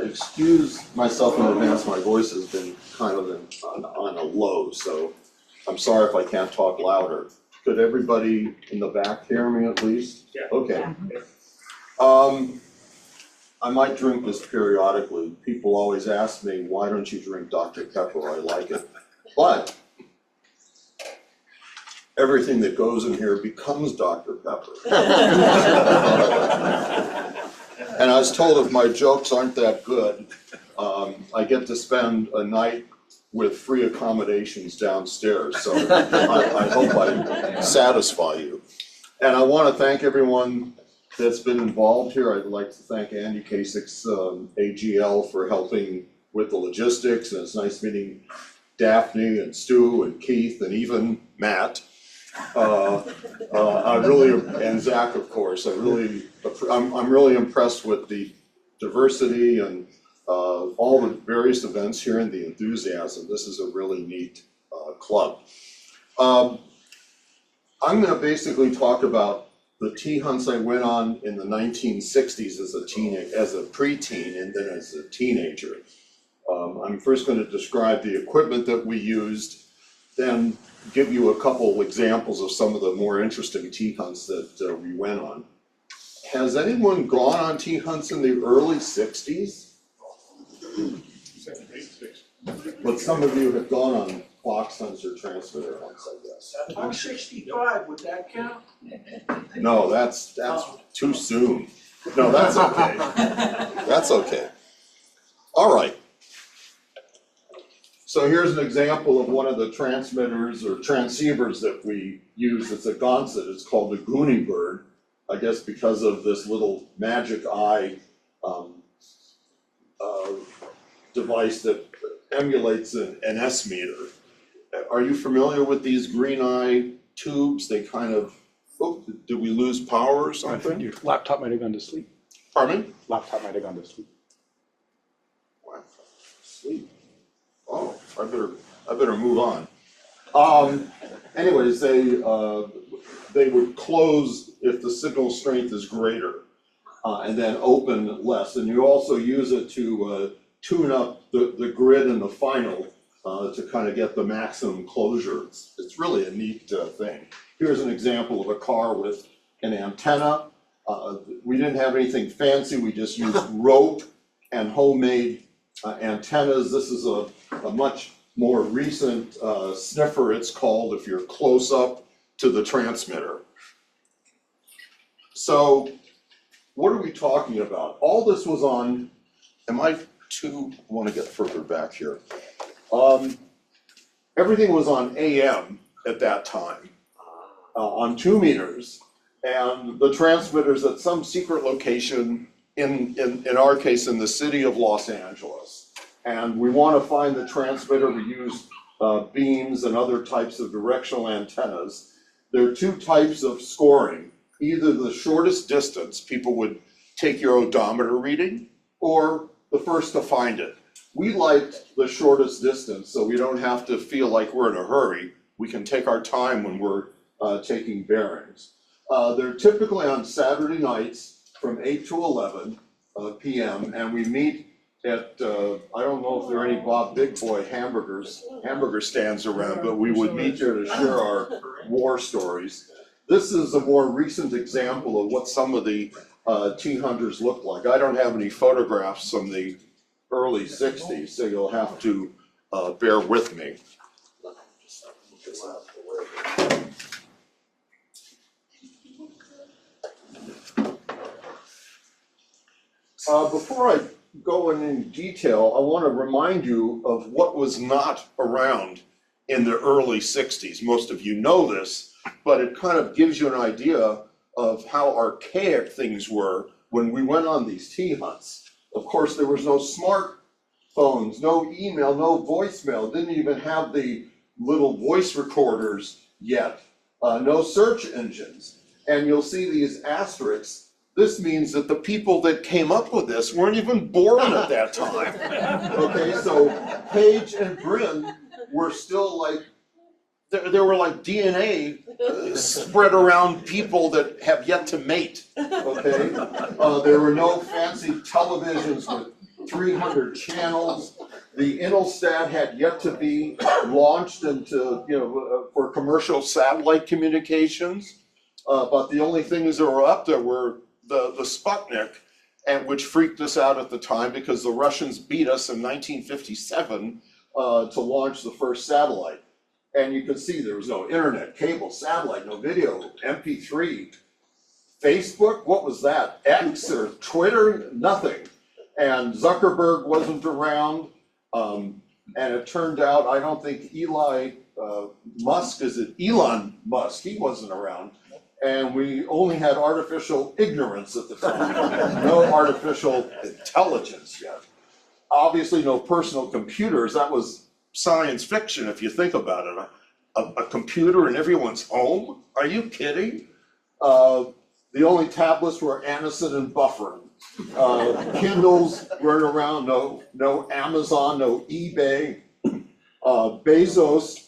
excuse myself in advance, my voice has been kind of on a low, so I'm sorry if I can't talk louder. Could everybody in the back hear me at least? Yeah. Okay. I might drink this periodically. People always ask me, why don't you drink Dr. Pepper? I like it. But everything that goes in here becomes Dr. Pepper. And I was told if my jokes aren't that good, I get to spend a night with free accommodations downstairs. So I hope I satisfy you. And I want to thank everyone that's been involved here. I'd like to thank Andy Kasich's AGL for helping with the logistics. And it's nice meeting Daphne and Stu and Keith and even Matt. I really, and Zach, of course, I'm really impressed with the diversity and all the various events here and the enthusiasm. This is a really neat club. I'm gonna basically talk about the tea hunts I went on in the 1960s as a preteen and then as a teenager. I'm first gonna describe the equipment that we used, then give you a couple examples of some of the more interesting tea hunts that we went on. Has anyone gone on tea hunts in the early 60s? But some of you have gone on box hunts or transmitter hunts, I guess. WA6TWA, would that count? No, that's too soon. No, that's okay. That's okay. All right. So here's an example of one of the transmitters or transceivers that we use. It's a Gonset. It's called the Goonie Bird, I guess because of this little magic eye device that emulates an S meter. Are you familiar with these green eye tubes? They kind of, oh, did we lose power or I something? think your laptop might have gone to sleep. Pardon me? Laptop might have gone to sleep. Wow, sleep. Oh, I better move on. Anyways, they would close if the signal strength is greater, and then open less. And you also use it to tune up the grid and the final to kind of get the maximum closure. It's really a neat thing. Here's an example of a car with an antenna. We didn't have anything fancy. We just used rope and homemade antennas. This is a much more recent sniffer, it's called, if you're close up to the transmitter. So what are we talking about? All this was on, I want to get further back here. Everything was on AM at that time, on 2 meters, and the transmitters at some secret location, in our case, in the city of Los Angeles. And we want to find the transmitter. We use beams and other types of directional antennas. There are 2 types of scoring. Either the shortest distance, people would take your odometer reading, or the first to find it. We liked the shortest distance, so we don't have to feel like we're in a hurry. We can take our time when we're taking bearings. They're typically on Saturday nights from 8 to 11 p.m. and we meet at, I don't know if there are any Bob Big Boy hamburger stands around, but we would meet there to share our war stories. This is a more recent example of what some of the tea hunters look like. I don't have any photographs from the early 60s, so you'll have to bear with me. Before I go in detail, I want to remind you of what was not around in the early 60s. Most of you know this, but it kind of gives you an idea of how archaic things were when we went on these tea hunts. Of course, there was no smartphones, no email, no voicemail, didn't even have the little voice recorders yet, no search engines. And you'll see these asterisks. This means that the people that came up with this weren't even born at that time. Okay, so Page and Brin were still like, there were like DNA spread around people that have yet to mate, okay? There were no fancy televisions with 300 channels. The Intelsat had yet to be launched into, for commercial satellite communications. But the only things that were up there were the Sputnik, and which freaked us out at the time because the Russians beat us in 1957 to launch the first satellite. And you could see there was no internet, cable, satellite, no video, MP3, Facebook, what was that? X or Twitter? Nothing. And Zuckerberg wasn't around. And it turned out, I don't think Elon Musk, he wasn't around. And we only had artificial ignorance at the time, no artificial intelligence yet. Obviously no personal computers, that was science fiction if you think about it. A computer in everyone's home? Are you kidding? The only tablets were anisette and bufferin. Kindles weren't around, no Amazon, no eBay. Bezos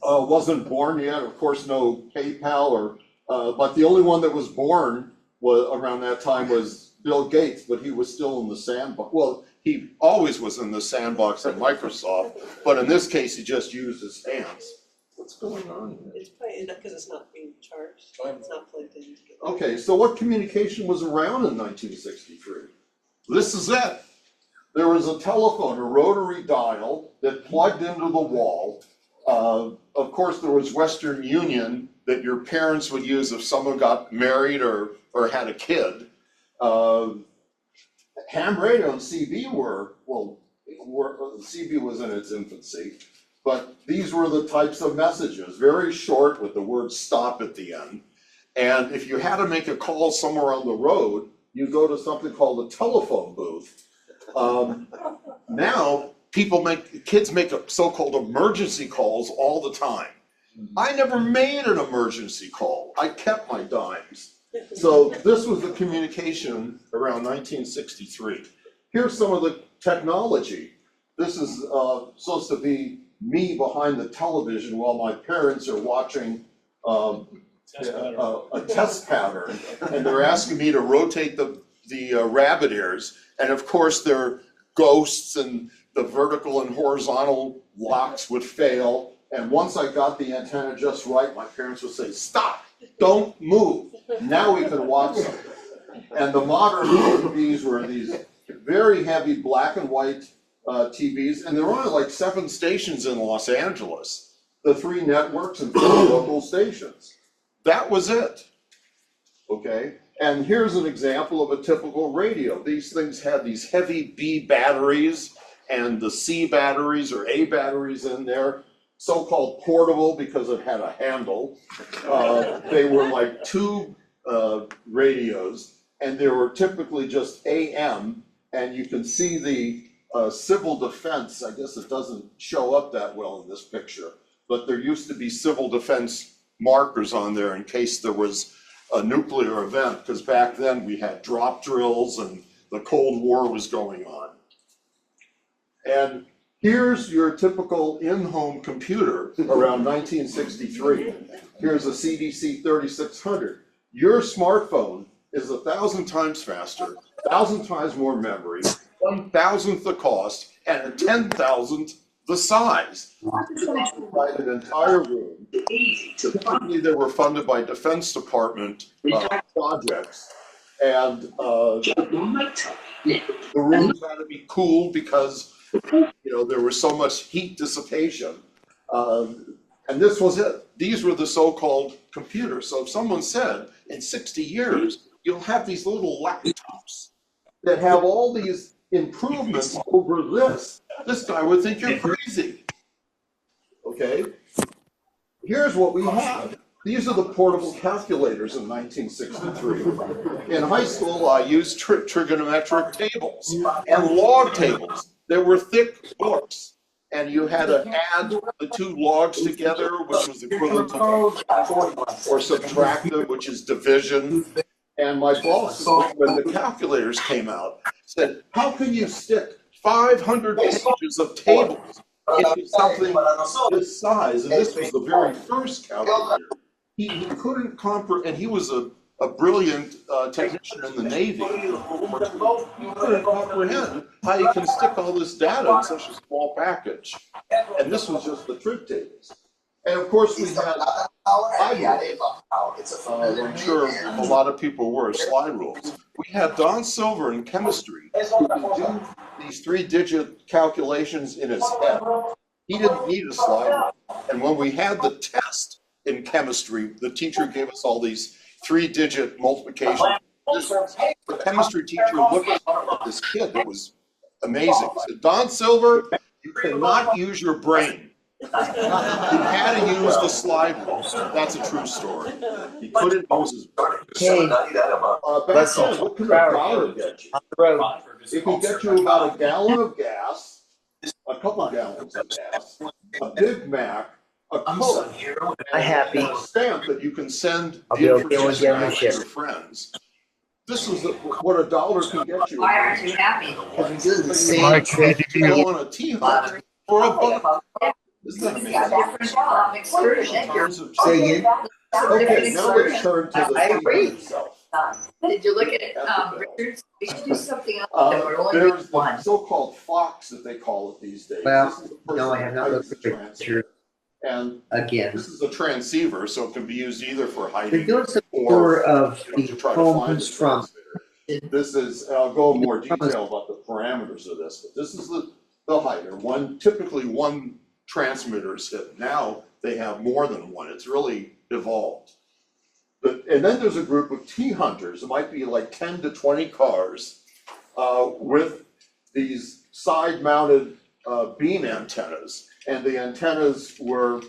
wasn't born yet, of course, no PayPal but the only one that was born around that time was Bill Gates, but he was still in the sandbox. Well, he always was in the sandbox at Microsoft, but in this case, he just used his hands. What's going on here? It's probably because it's not being charged, it's not plugged in. Okay, so what communication was around in 1963? This is it. There was a telephone, a rotary dial that plugged into the wall. Of course, there was Western Union that your parents would use if someone got married or had a kid. Ham radio and CB CB was in its infancy, but these were the types of messages, very short with the word stop at the end. And if you had to make a call somewhere on the road, you go to something called a telephone booth. Now, kids make so-called emergency calls all the time. I never made an emergency call. I kept my dimes. So this was the communication around 1963. Here's some of the technology. This is supposed to be me behind the television while my parents are watching a test pattern, and they're asking me to rotate the rabbit ears, and of course there are ghosts and the vertical and horizontal locks would fail, and once I got the antenna just right, my parents would say, "Stop, don't move, now we can watch something." And the modern TVs were these very heavy black and white TVs, and there were only like 7 stations in Los Angeles, the 3 networks and 4 local stations. That was it, okay? And here's an example of a typical radio. These things had these heavy B batteries and the C batteries or A batteries in there, so-called portable because it had a handle. They were like tube radios, and they were typically just AM, and you can see the civil defense. I guess it doesn't show up that well in this picture, but there used to be civil defense markers on there in case there was a nuclear event, because back then we had drop drills and the Cold War was going on. And here's your typical in-home computer around 1963. Here's a CDC 3600. Your smartphone is 1,000 times faster, 1,000 times more memory, 1,000th the cost, and a 10,000th the size. Right, an entire room. Typically, they were funded by Defense Department projects, and the rooms had to be cool because there was so much heat dissipation. And this was it. These were the so-called computers. So if someone said, in 60 years, you'll have these little laptops that have all these improvements over this guy would think you're crazy. Okay? Here's what we have. These are the portable calculators in 1963. In high school, I used trigonometric tables and log tables. There were thick books, and you had to add the 2 logs together, which was equivalent to or subtractive, which is division. And my boss, when the calculators came out, said, "How can you stick 500 pages of tables into something this size?" And this was the very first calculator. He couldn't comprehend, and he was a a brilliant technician in the Navy. You couldn't comprehend how you can stick all this data in such a small package. And this was just the truth tables. And of course, we had slide rules. I'm sure a lot of people were slide rules. We had Don Silver in chemistry who could do these 3-digit calculations in his head. He didn't need a slide rule. And when we had the test in chemistry, the teacher gave us all these 3-digit multiplication. The chemistry teacher looked at this kid that was amazing. He said, Don Silver, you cannot use your brain. He had to use the slide rule. That's a true story. He couldn't use his brain. Okay, Back then, what can a dollar get you? It can get you about a gallon of gas, a couple gallons of gas, a Big Mac, a Coke, I'm happy. and a stamp that you can send I'll the be okay with information getting out the to your ship. friends. This is what a dollar can get you. Why aren't you happy? Because we do the same trick. To go on a tea hunt for $1. Isn't that It's a amazing? different excursion. Tons of Say again? Okay, now let's turn to the I tea agree. hunt itself. Did you look at Richard's? We should do something else. That we're only doing There's the one. so-called Fox that they call it these days. Well, This is the no, I person have that not hides looked the at the transceiver. picture And again. this is a transceiver, so it can be used either for They're hiding doing some or tour of to the try to find the homes from. transmitter. This is, I'll go in more detail about the parameters of this, but this is the hider. Typically one transmitter is hit. Now they have more than one. It's really evolved. And then there's a group of tea hunters. It might be like 10 to 20 cars with these side-mounted beam antennas. And the antennas were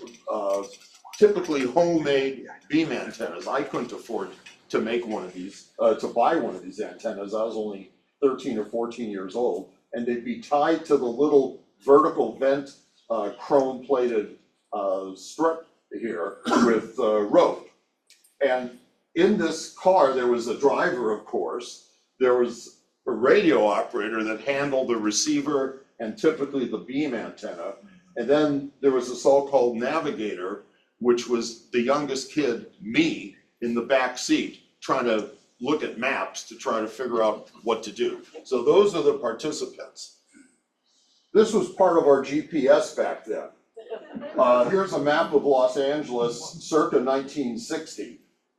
typically homemade beam antennas. I couldn't afford to make one of these, to buy one of these antennas. I was only 13 or 14 years old. And they'd be tied to the little vertical vent chrome-plated strip here with rope. And in this car, there was a driver, of course. There was a radio operator that handled the receiver and typically the beam antenna. And then there was a so-called navigator, which was the youngest kid, me, in the back seat, trying to look at maps to try to figure out what to do. So those are the participants. This was part of our GPS back then. Here's a map of Los Angeles circa 1960.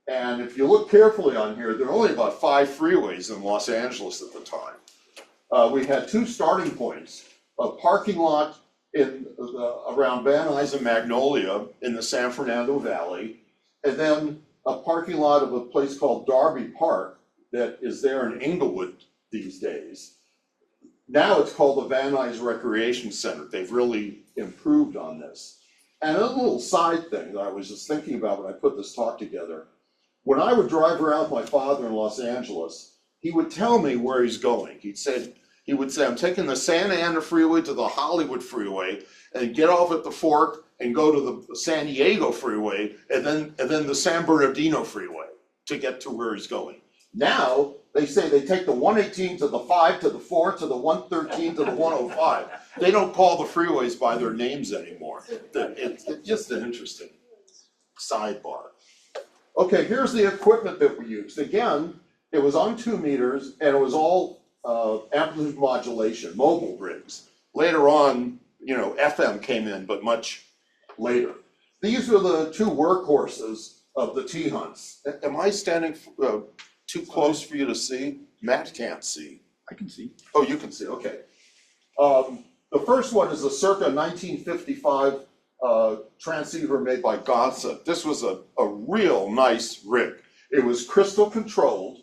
And if you look carefully on here, there are only about 5 freeways in Los Angeles at the time. We had 2 starting points, a parking lot around Van Nuys and Magnolia in the San Fernando Valley, and then a parking lot of a place called Darby Park that is there in Inglewood these days. Now it's called the Van Nuys Recreation Center. They've really improved on this. And a little side thing that I was just thinking about when I put this talk together. When I would drive around with my father in Los Angeles, he would tell me where he's going. He would say, I'm taking the Santa Ana Freeway to the Hollywood Freeway and get off at the fork and go to the San Diego Freeway and then the San Bernardino Freeway to get to where he's going. Now, they say they take the 118 to the 5 to the 4 to the 113 to the 105. They don't call the freeways by their names anymore. It's just an interesting sidebar. Okay, here's the equipment that we used. Again, it was on 2 meters and it was all amplitude modulation, mobile rigs. Later on, FM came in, but much later. These are the 2 workhorses of the tea hunts. Am I standing too close for you to see? Matt can't see. I can see. Oh, you can see, okay. The first one is a circa 1955 transceiver made by Gonsa. This was a real nice rig. It was crystal controlled.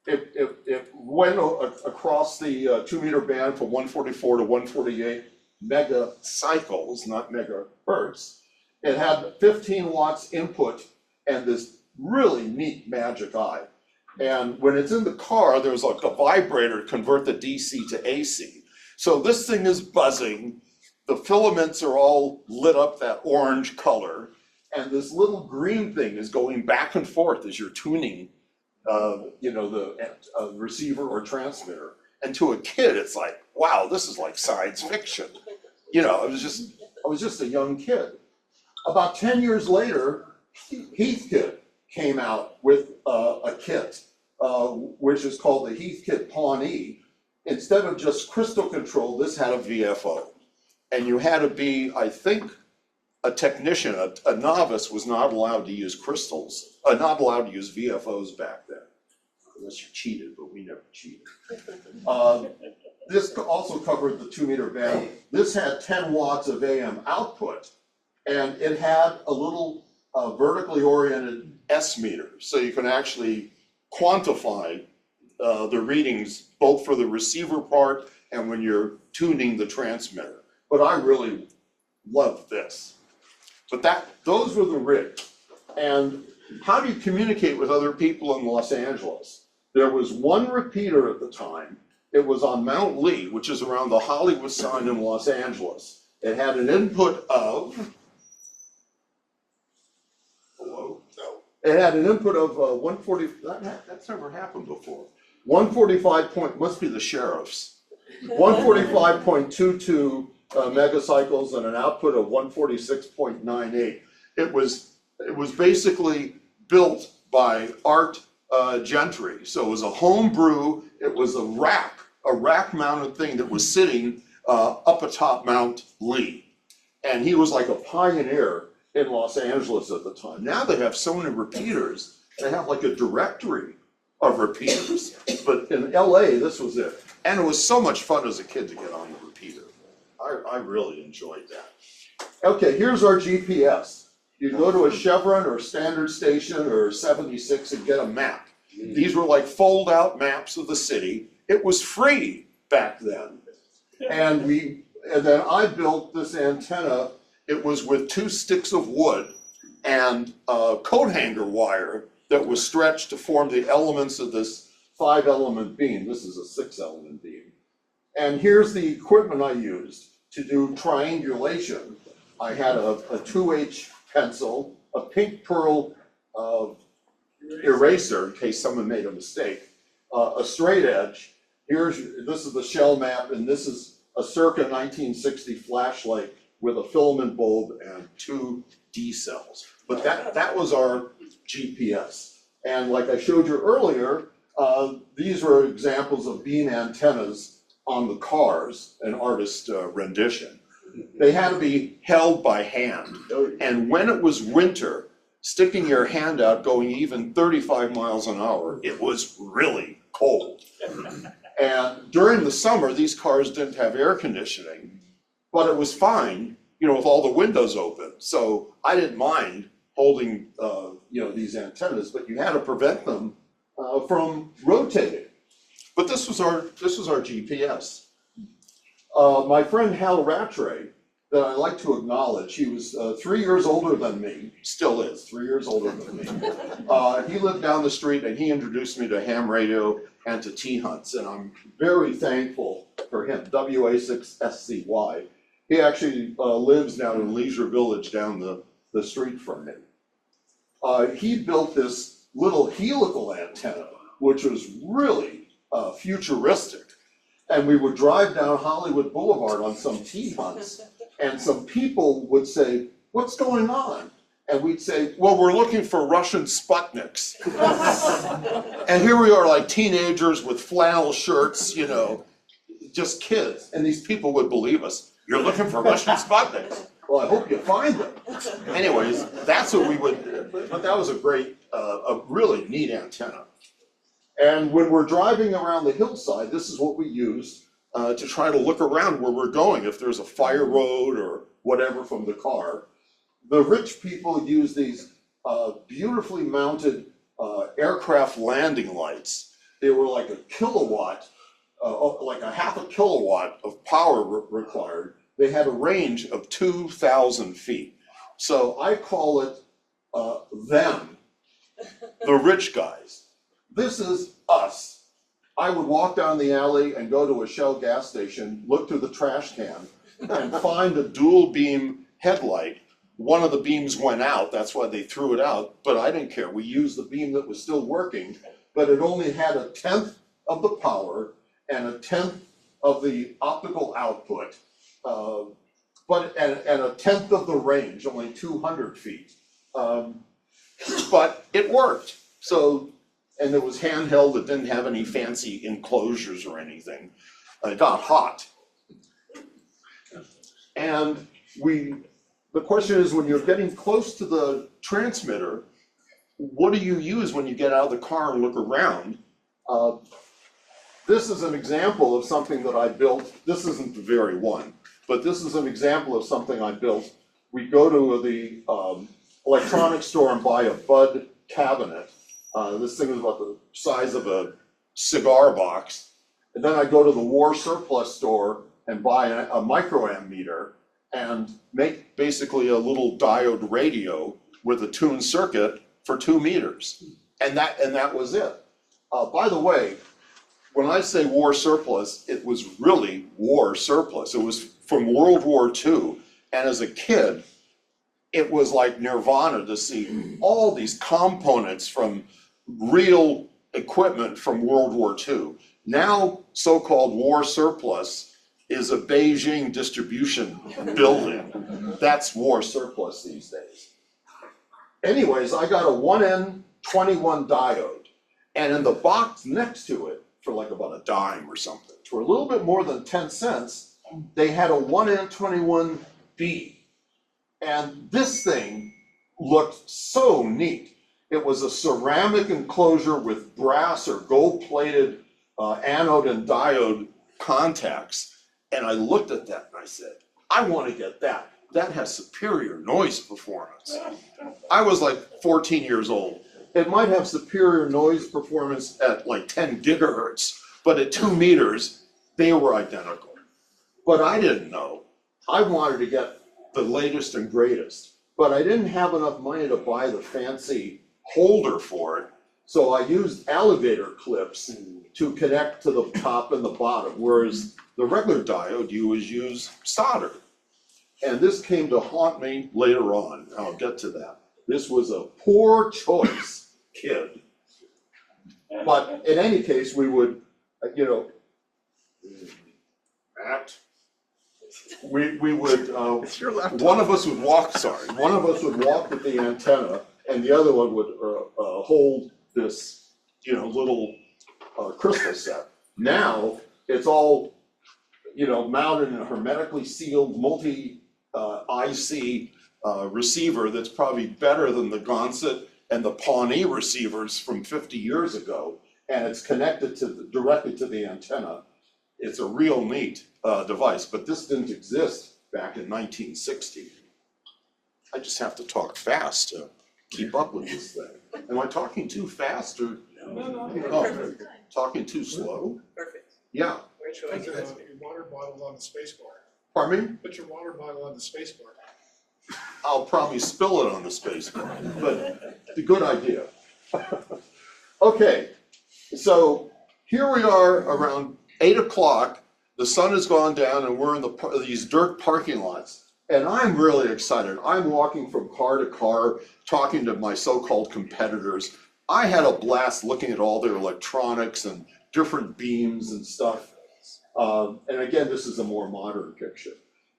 It went across the 2 meter band from 144 to 148 mega cycles, not megahertz. It had 15 watts input and this really neat magic eye. And when it's in the car, there's like a vibrator to convert the DC to AC. So this thing is buzzing. The filaments are all lit up that orange color. And this little green thing is going back and forth as you're tuning the receiver or transmitter. And to a kid, it's like, wow, this is like science fiction. I was just a young kid. About 10 years later, Heathkit came out with a kit, which is called the Heathkit Pawnee. Instead of just crystal control, this had a VFO. And you had to be, I think, a technician, a novice was not allowed to use crystals, not allowed to use VFOs back then. Unless you cheated, but we never cheated. This also covered the 2-meter band. This had 10 watts of AM output, and it had a little vertically oriented S meter, so you can actually quantify the readings both for the receiver part and when you're tuning the transmitter. But I really loved this. But those were the rigs. And how do you communicate with other people in Los Angeles? There was one repeater at the time. It was on Mount Lee, which is around the Hollywood sign in Los Angeles. It had an input of, hello? No. It had an input of 140, that's never happened before. 145 must be the sheriff's. 145.22 megacycles and an output of 146.98. It was basically built by Art Gentry. So it was a home brew. It was a rack mounted thing that was sitting up atop Mount Lee. And he was like a pioneer in Los Angeles at the time. Now they have so many repeaters. They have like a directory of repeaters. But in LA, this was it. And it was so much fun as a kid to get on the repeater. I really enjoyed that. Okay, here's our GPS. You go to a Chevron or Standard Station or 76 and get a map. These were like fold out maps of the city. It was free back then. And then I built this antenna. It was with 2 sticks of wood and a coat hanger wire that was stretched to form the elements of this 5-element beam. This is a 6-element beam. And here's the equipment I used to do triangulation. I had a 2H pencil, a pink pearl eraser in case someone made a mistake, a straight edge. This is the shell map, and this is a circa 1960 flashlight with a filament bulb and 2 D cells. But that was our GPS. And like I showed you earlier, these were examples of beam antennas on the cars, an artist rendition. They had to be held by hand. And when it was winter, sticking your hand out going even 35 miles an hour, it was really cold. And during the summer, these cars didn't have air conditioning, but it was fine, with all the windows open. So I didn't mind holding, these antennas, but you had to prevent them from rotating. But this was our GPS. My friend Hal Rattray, that I like to acknowledge, he was 3 years older than me, still is 3 years older than me. He lived down the street and he introduced me to ham radio and to T-hunts, and I'm very thankful for him, WA6TWA. He actually lives down in Leisure Village down the street from me. He built this little helical antenna, which was really futuristic. And we would drive down Hollywood Boulevard on some T-hunts, and some people would say, "What's going on?" And we'd say, "Well, we're looking for Russian Sputniks." And here we are like teenagers with flannel shirts, just kids. And these people would believe us. "You're looking for Russian Sputniks? Well, I hope you find them." Anyways, that's what we would do. But that was a really neat antenna. And when we're driving around the hillside, this is what we use to try to look around where we're going, if there's a fire road or whatever from the car. The rich people use these beautifully mounted aircraft landing lights. They were like a kilowatt, like a half a kilowatt of power required. They had a range of 2,000 feet. So I call it them, the rich guys. This is us. I would walk down the alley and go to a Shell gas station, look through the trash can, and find a dual beam headlight. One of the beams went out, that's why they threw it out, but I didn't care. We used the beam that was still working, but it only had 1/10 of the power and 1/10 of the optical output, and 1/10 of the range, only 200 feet. but it worked. So, and it was handheld, it didn't have any fancy enclosures or anything. It got hot. And the question is, when you're getting close to the transmitter, what do you use when you get out of the car and look around? This is an example of something that I built. This isn't the very one, but this is an example of something I built. We go to the electronics store and buy a Bud cabinet. This thing is about the size of a cigar box. And then I go to the war surplus store and buy a microammeter and make basically a little diode radio with a tuned circuit for 2 meters. And that was it. By the way, when I say war surplus, it was really war surplus. It was from World War II. And as a kid, it was like nirvana to see all these components from real equipment from World War II. Now, so-called war surplus is a Beijing distribution building. That's war surplus these days. Anyways, I got a 1N21 diode, and in the box next to it, for like about a dime or something, for a little bit more than 10 cents, they had a 1N21B. And this thing looked so neat. It was a ceramic enclosure with brass or gold-plated anode and diode contacts. And I looked at that and I said, I want to get that. That has superior noise performance. I was like 14 years old. It might have superior noise performance at like 10 gigahertz, but at 2 meters, they were identical. But I didn't know. I wanted to get the latest and greatest, but I didn't have enough money to buy the fancy holder for it. So I used alligator clips to connect to the top and the bottom, whereas the regular diode you would use solder. And this came to haunt me later on. I'll get to that. This was a poor choice, kid. But in any case, we would, we would, one of us would walk with the antenna, and the other one would hold this, little crystal set. Now, it's all, mounted in a hermetically sealed multi-IC receiver that's probably better than the Gonset and the Pawnee receivers from 50 years ago, and it's connected directly to the antenna. It's a real neat device, but this didn't exist back in 1960. I just have to talk fast to keep up with this thing. Am I talking too fast or talking too slow? Perfect. Yeah, Put your water bottle on the space bar. pardon me? Put your water bottle on the space bar. I'll probably spill it on the space bar, but a good idea. Okay, so here we are around 8 o'clock. The sun has gone down and we're in these dirt parking lots. And I'm really excited. I'm walking from car to car, talking to my so-called competitors. I had a blast looking at all their electronics and different beams and stuff. And again, this is a more modern picture.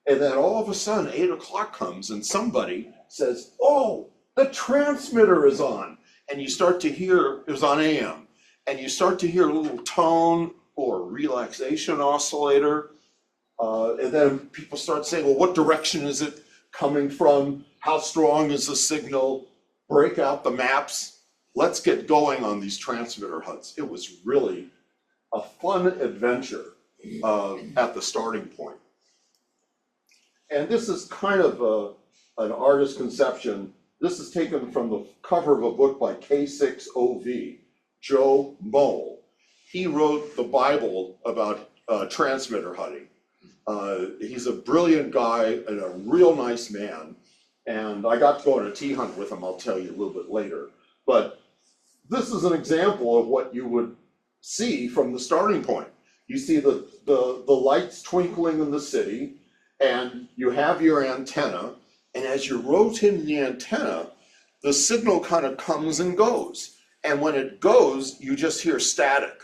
And then all of a sudden, 8 o'clock comes and somebody says, oh, the transmitter is on. And you start to hear, it was on AM, and you start to hear a little tone or relaxation oscillator. And then people start saying, well, what direction is it coming from? How strong is the signal? Break out the maps. Let's get going on these transmitter huts. It was really a fun adventure at the starting point. And this is kind of an artist's conception. This is taken from the cover of a book by K6OV, Joe Mole. He wrote the Bible about transmitter hunting. He's a brilliant guy and a real nice man. And I got to go on a tea hunt with him, I'll tell you a little bit later. But this is an example of what you would see from the starting point. You see the lights twinkling in the city, and you have your antenna, and as you're rotating the antenna, the signal kind of comes and goes. And when it goes, you just hear static.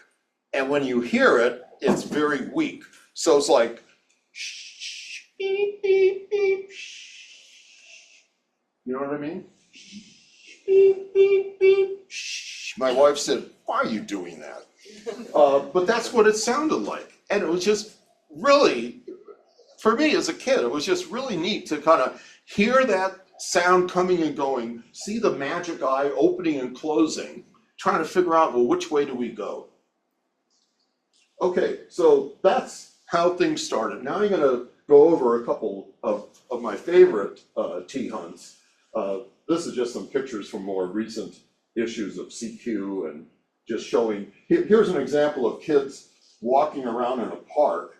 And when you hear it, it's very weak. So it's like, shh, beep, beep, beep, shh. You know what I mean? beep, beep, beep. Shh. My wife said, why are you doing that? But that's what it sounded like. And it was just really, for me as a kid, it was just really neat to kind of hear that sound coming and going, see the magic eye opening and closing, trying to figure out, well, which way do we go? Okay, so that's how things started. Now I'm gonna go over a couple of my favorite tea hunts. This is just some pictures from more recent issues of CQ and just showing, here's an example of kids walking around in a park.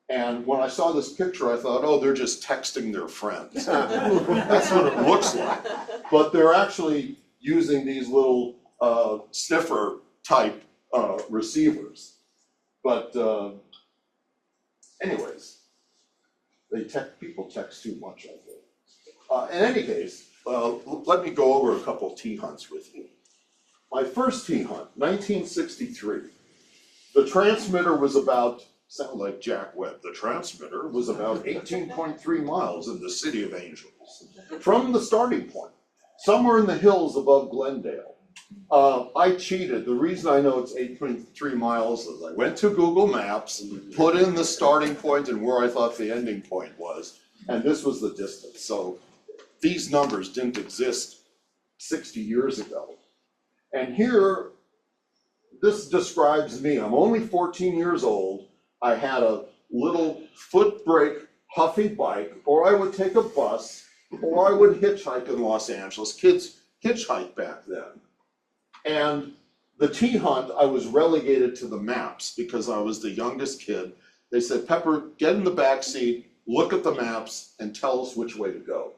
And when I saw this picture, I thought, oh, they're just texting their friends. That's what it looks like. But they're actually using these little sniffer type receivers. But anyways, people text too much, I think. In any case, let me go over a couple tea hunts with you. My first tea hunt, 1963. The transmitter was about, sound like Jack Webb, the transmitter was about 18.3 miles in the city of Angels. From the starting point, somewhere in the hills above Glendale. I cheated. The reason I know it's 8.3 miles is I went to Google Maps, put in the starting point and where I thought the ending point was, and this was the distance. So these numbers didn't exist 60 years ago. And here, this describes me. I'm only 14 years old. I had a little foot brake Huffy bike, or I would take a bus, or I would hitchhike in Los Angeles. Kids hitchhiked back then. And the tea hunt, I was relegated to the maps because I was the youngest kid. They said, Pepper, get in the back seat, look at the maps, and tell us which way to go.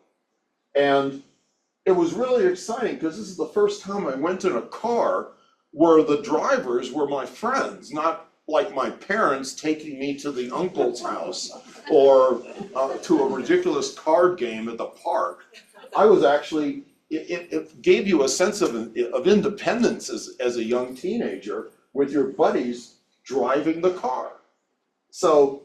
And it was really exciting because this is the first time I went in a car where the drivers were my friends, not like my parents taking me to the uncle's house or to a ridiculous card game at the park. I was actually, it gave you a sense of independence as a young teenager with your buddies driving the car. So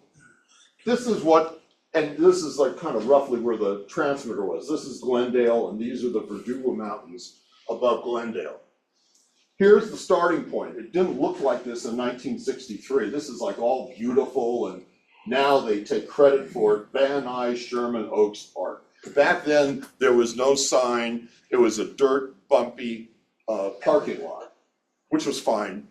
this is what, and this is like kind of roughly where the transmitter was. This is Glendale, and these are the Verdugo Mountains above Glendale. Here's the starting point. It didn't look like this in 1963. This is like all beautiful, and now they take credit for it. Van Nuys Sherman Oaks Park. Back then, there was no sign. It was a dirt, bumpy parking lot, which was fine.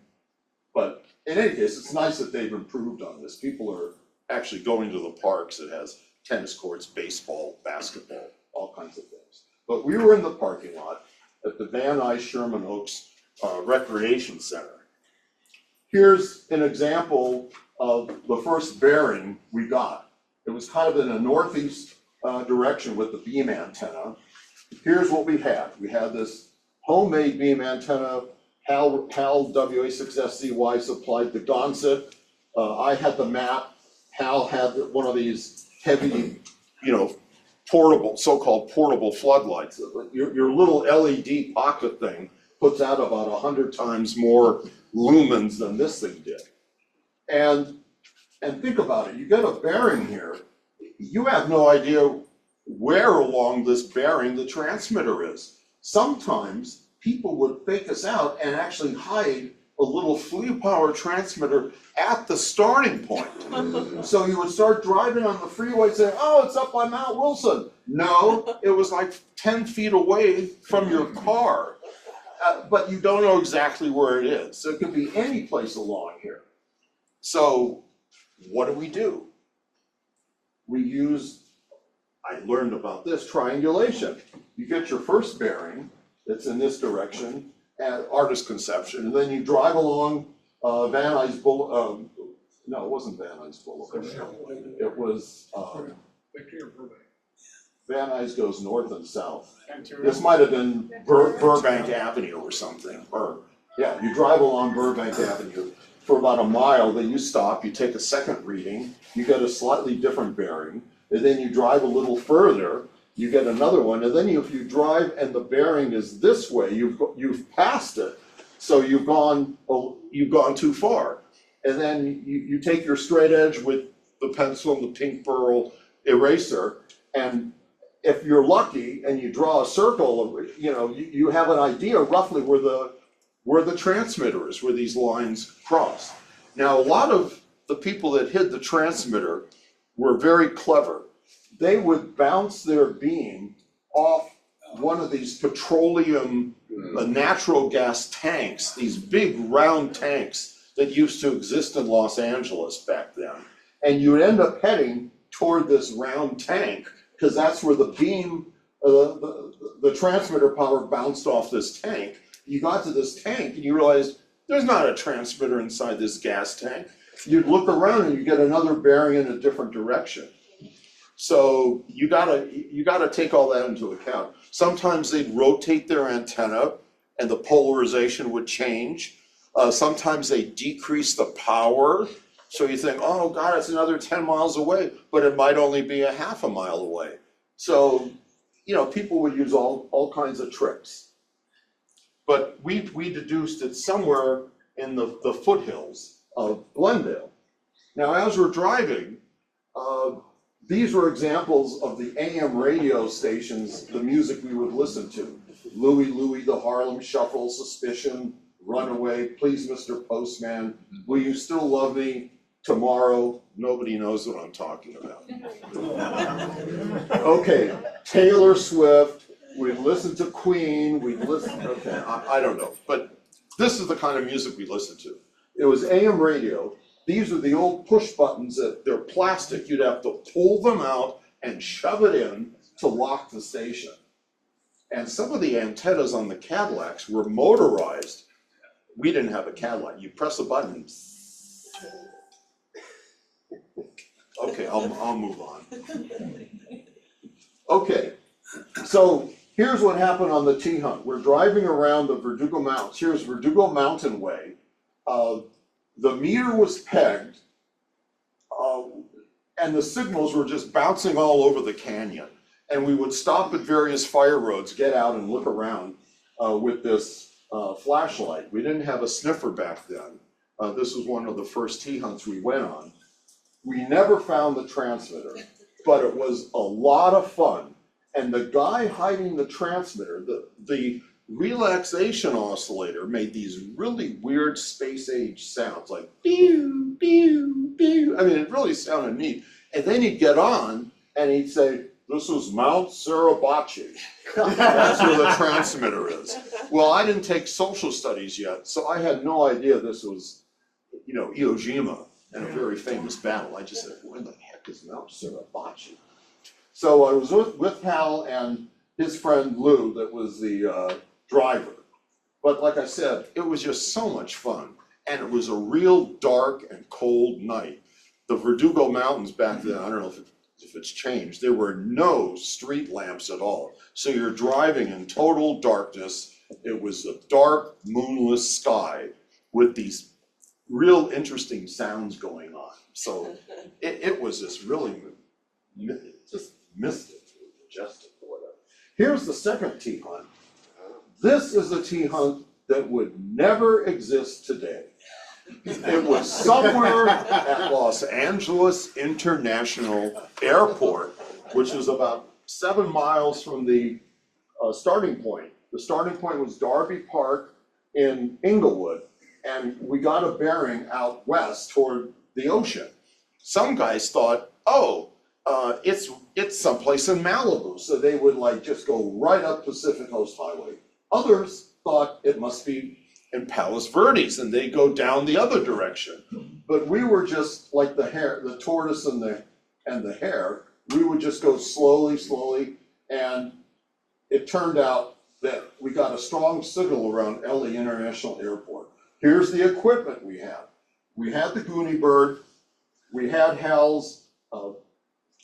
But in any case, it's nice that they've improved on this. People are actually going to the parks. It has tennis courts, baseball, basketball, all kinds of things. But we were in the parking lot at the Van Nuys Sherman Oaks Recreation Center. Here's an example of the first bearing we got. It was kind of in a northeast direction with the beam antenna. Here's what we had. We had this homemade beam antenna. Hal WA6TWA supplied the Gonset. I had the map. Hal had one of these heavy, portable, so-called portable floodlights. Your little LED pocket thing puts out about 100 times more lumens than this thing did. And think about it, you get a bearing here, you have no idea where along this bearing the transmitter is. Sometimes people would fake us out and actually hide a little fleet power transmitter at the starting point. So you would start driving on the freeway saying, oh, it's up by Mount Wilson. No, it was like 10 feet away from your car. But you don't know exactly where it is. So it could be any place along here. So what do? We use, I learned about this, triangulation. You get your first bearing that's in this direction, artist conception, and then you drive along Van Nuys Boulevard. No, it wasn't Van Nuys Boulevard. It was Van Nuys goes north and south. This might have been Burbank Avenue or something. Or yeah, you drive along Burbank Avenue for about a mile, then you stop, you take a second reading, you get a slightly different bearing, and then you drive a little further, you get another one, and then if you drive and the bearing is this way, you've passed it. So you've gone too far. And then you take your straight edge with the pencil and the pink pearl eraser, and if you're lucky and you draw a circle, you have an idea roughly where the transmitter is, where these lines cross. Now, a lot of the people that hid the transmitter were very clever. They would bounce their beam off one of these petroleum, natural gas tanks, these big round tanks that used to exist in Los Angeles back then. And you'd end up heading toward this round tank, because that's where the beam, the transmitter power bounced off this tank. You got to this tank and you realized there's not a transmitter inside this gas tank. You'd look around and you get another bearing in a different direction. So you gotta take all that into account. Sometimes they'd rotate their antenna and the polarization would change. Sometimes they decrease the power. So you think, oh God, it's another 10 miles away, but it might only be a half a mile away. So, people would use all kinds of tricks. But we deduced it somewhere in the foothills of Glendale. Now, as we're driving, these were examples of the AM radio stations, the music we would listen to. Louie Louie, the Harlem Shuffle, Suspicion, Runaway, Please Mr. Postman, Will You Still Love Me? Tomorrow, nobody knows what I'm talking about. Okay, Taylor Swift, we'd listen to Queen, I don't know, but this is the kind of music we listened to. It was AM radio. These are the old push buttons that they're plastic. You'd have to pull them out and shove it in to lock the station. And some of the antennas on the Cadillacs were motorized. We didn't have a Cadillac. You press a button. Okay, I'll move on. Okay, so here's what happened on the T-Hunt. We're driving around the Verdugo Mountains. Here's Verdugo Mountain Way. The meter was pegged, and the signals were just bouncing all over the canyon. And we would stop at various fire roads, get out and look around with this flashlight. We didn't have a sniffer back then. This was one of the first T-Hunts we went on. We never found the transmitter, but it was a lot of fun. And the guy hiding the transmitter, the relaxation oscillator made these really weird space age sounds, like pew, pew, pew. I mean, it really sounded neat. And then he'd get on and he'd say, this is Mount Suribachi. That's where the transmitter is. Well, I didn't take social studies yet, so I had no idea this was, Iwo Jima and a very famous battle. I just said, where the heck is Mount Suribachi? So I was with Hal and his friend Lou, that was the driver. But like I said, it was just so much fun. And it was a real dark and cold night. The Verdugo Mountains back then, I don't know if it's changed, there were no street lamps at all. So you're driving in total darkness. It was a dark, moonless sky with these real interesting sounds going on. So it was this really just mystic, majestic, or whatever. Here's the second T-Hunt. This is a T-Hunt that would never exist today. It was somewhere at Los Angeles International Airport, which is about 7 miles from the starting point. The starting point was Darby Park in Inglewood, and we got a bearing out west toward the ocean. Some guys thought, it's someplace in Malibu, so they would just go right up Pacific Coast Highway. Others thought it must be in Palos Verdes, and they go down the other direction. But we were just like the hare, the tortoise and the hare. We would just go slowly, and it turned out that we got a strong signal around LA International Airport. Here's the equipment we had. We had the Goonie Bird, we had Hal's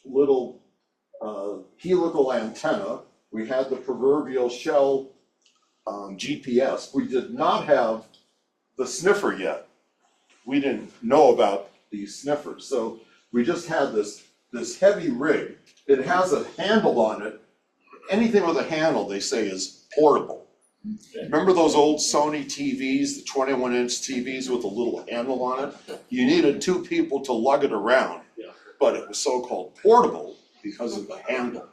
little helical antenna, we had the proverbial Shell GPS. We did not have the sniffer yet. We didn't know about these sniffers. So we just had this heavy rig. It has a handle on it. Anything with a handle, they say, is portable. Remember those old Sony TVs, the 21-inch TVs with a little handle on it? You needed 2 people to lug it around, but it was so-called portable because of the handle.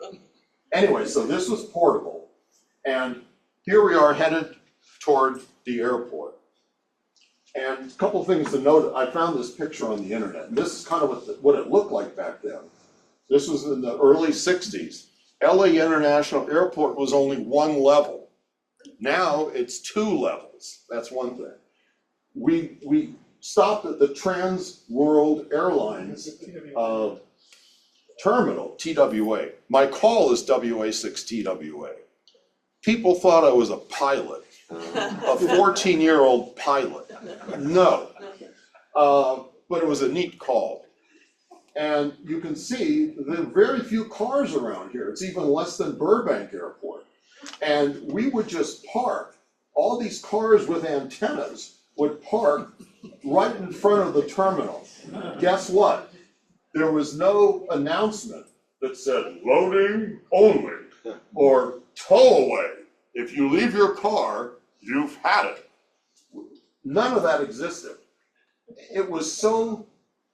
Anyway, so this was portable, and here we are headed toward the airport. And a couple things to note, I found this picture on the internet, and this is kind of what it looked like back then. This was in the early 60s. LA International Airport was only one level. Now it's 2 levels, that's one thing. We stopped at the Trans World Airlines terminal, TWA. My call is WA6TWA. People thought I was a pilot, a 14-year-old pilot. No, but it was a neat call. And you can see there are very few cars around here. It's even less than Burbank Airport. And we would just park. All these cars with antennas would park right in front of the terminal. Guess what? There was no announcement that said loading only or tow away. If you leave your car, you've had it. None of that existed. It was so,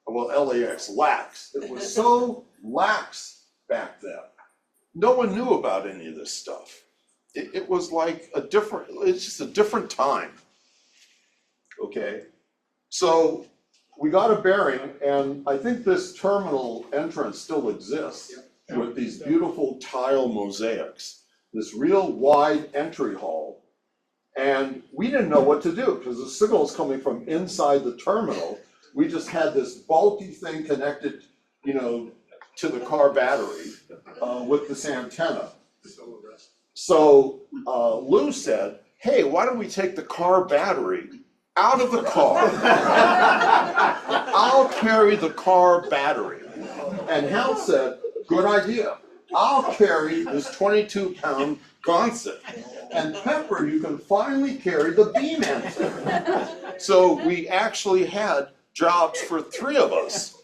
well, LAX, lax. It was so lax back then. No one knew about any of this stuff. It was like it's just a different time. Okay, so we got a bearing, and I think this terminal entrance still exists with these beautiful tile mosaics, this real wide entry hall. And we didn't know what to do because the signal's coming from inside the terminal. We just had this bulky thing connected, to the car battery with this antenna. So Lou said, hey, why don't we take the car battery out of the car? I'll carry the car battery. And Hal said, good idea. I'll carry this 22-pound Gonset. And Pepper, you can finally carry the beam antenna. So we actually had jobs for 3 of us.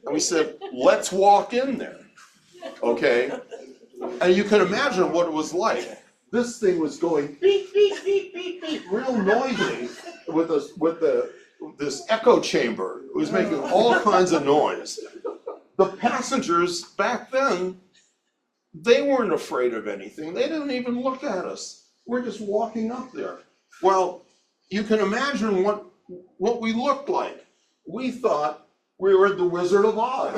And we said, let's walk in there. Okay? And you can imagine what it was like. This thing was going beep, beep, beep, beep, beep, real noisy with this echo chamber. It was making all kinds of noise. The passengers back then, they weren't afraid of anything. They didn't even look at us. We're just walking up there. Well, you can imagine what we looked like. We thought we were the Wizard of Oz.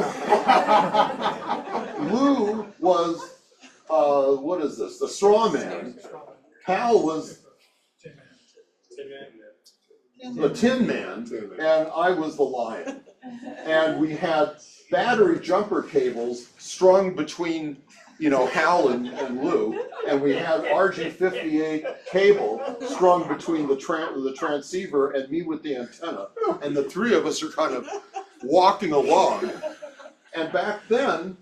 Lou was, what is this? The straw man. Hal was the Tin Man, and I was the lion. And we had battery jumper cables strung between, Hal and Lou, and we had RG58 cable strung between the transceiver and me with the antenna. And the 3 of us are kind of walking along. And back then,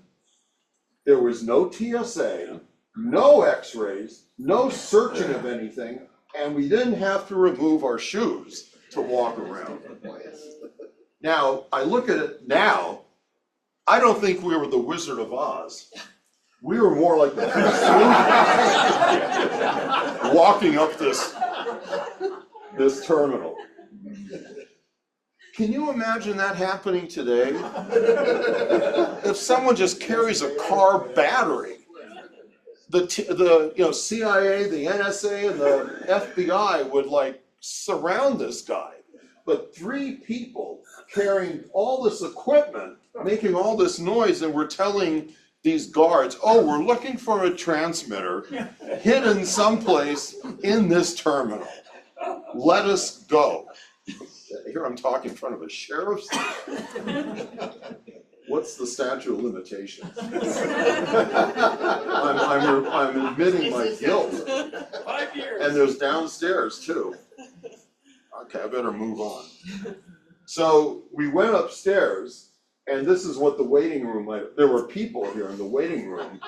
there was no TSA, no x-rays, no searching of anything, and we didn't have to remove our shoes to walk around. Now, I look at it now, I don't think we were the Wizard of Oz. We were more like the walking up this terminal. Can you imagine that happening today? If someone just carries a car battery, the CIA, the NSA, and the FBI would surround this guy. But 3 people carrying all this equipment, making all this noise, and we're telling these guards, oh, we're looking for a transmitter hidden someplace in this terminal. Let us go. Here I'm talking in front of a sheriff's station. What's the statute of limitations? I'm admitting my guilt. 5 years. And there's downstairs too. Okay, I better move on. So we went upstairs, and this is what the waiting room, there were people here in the waiting room,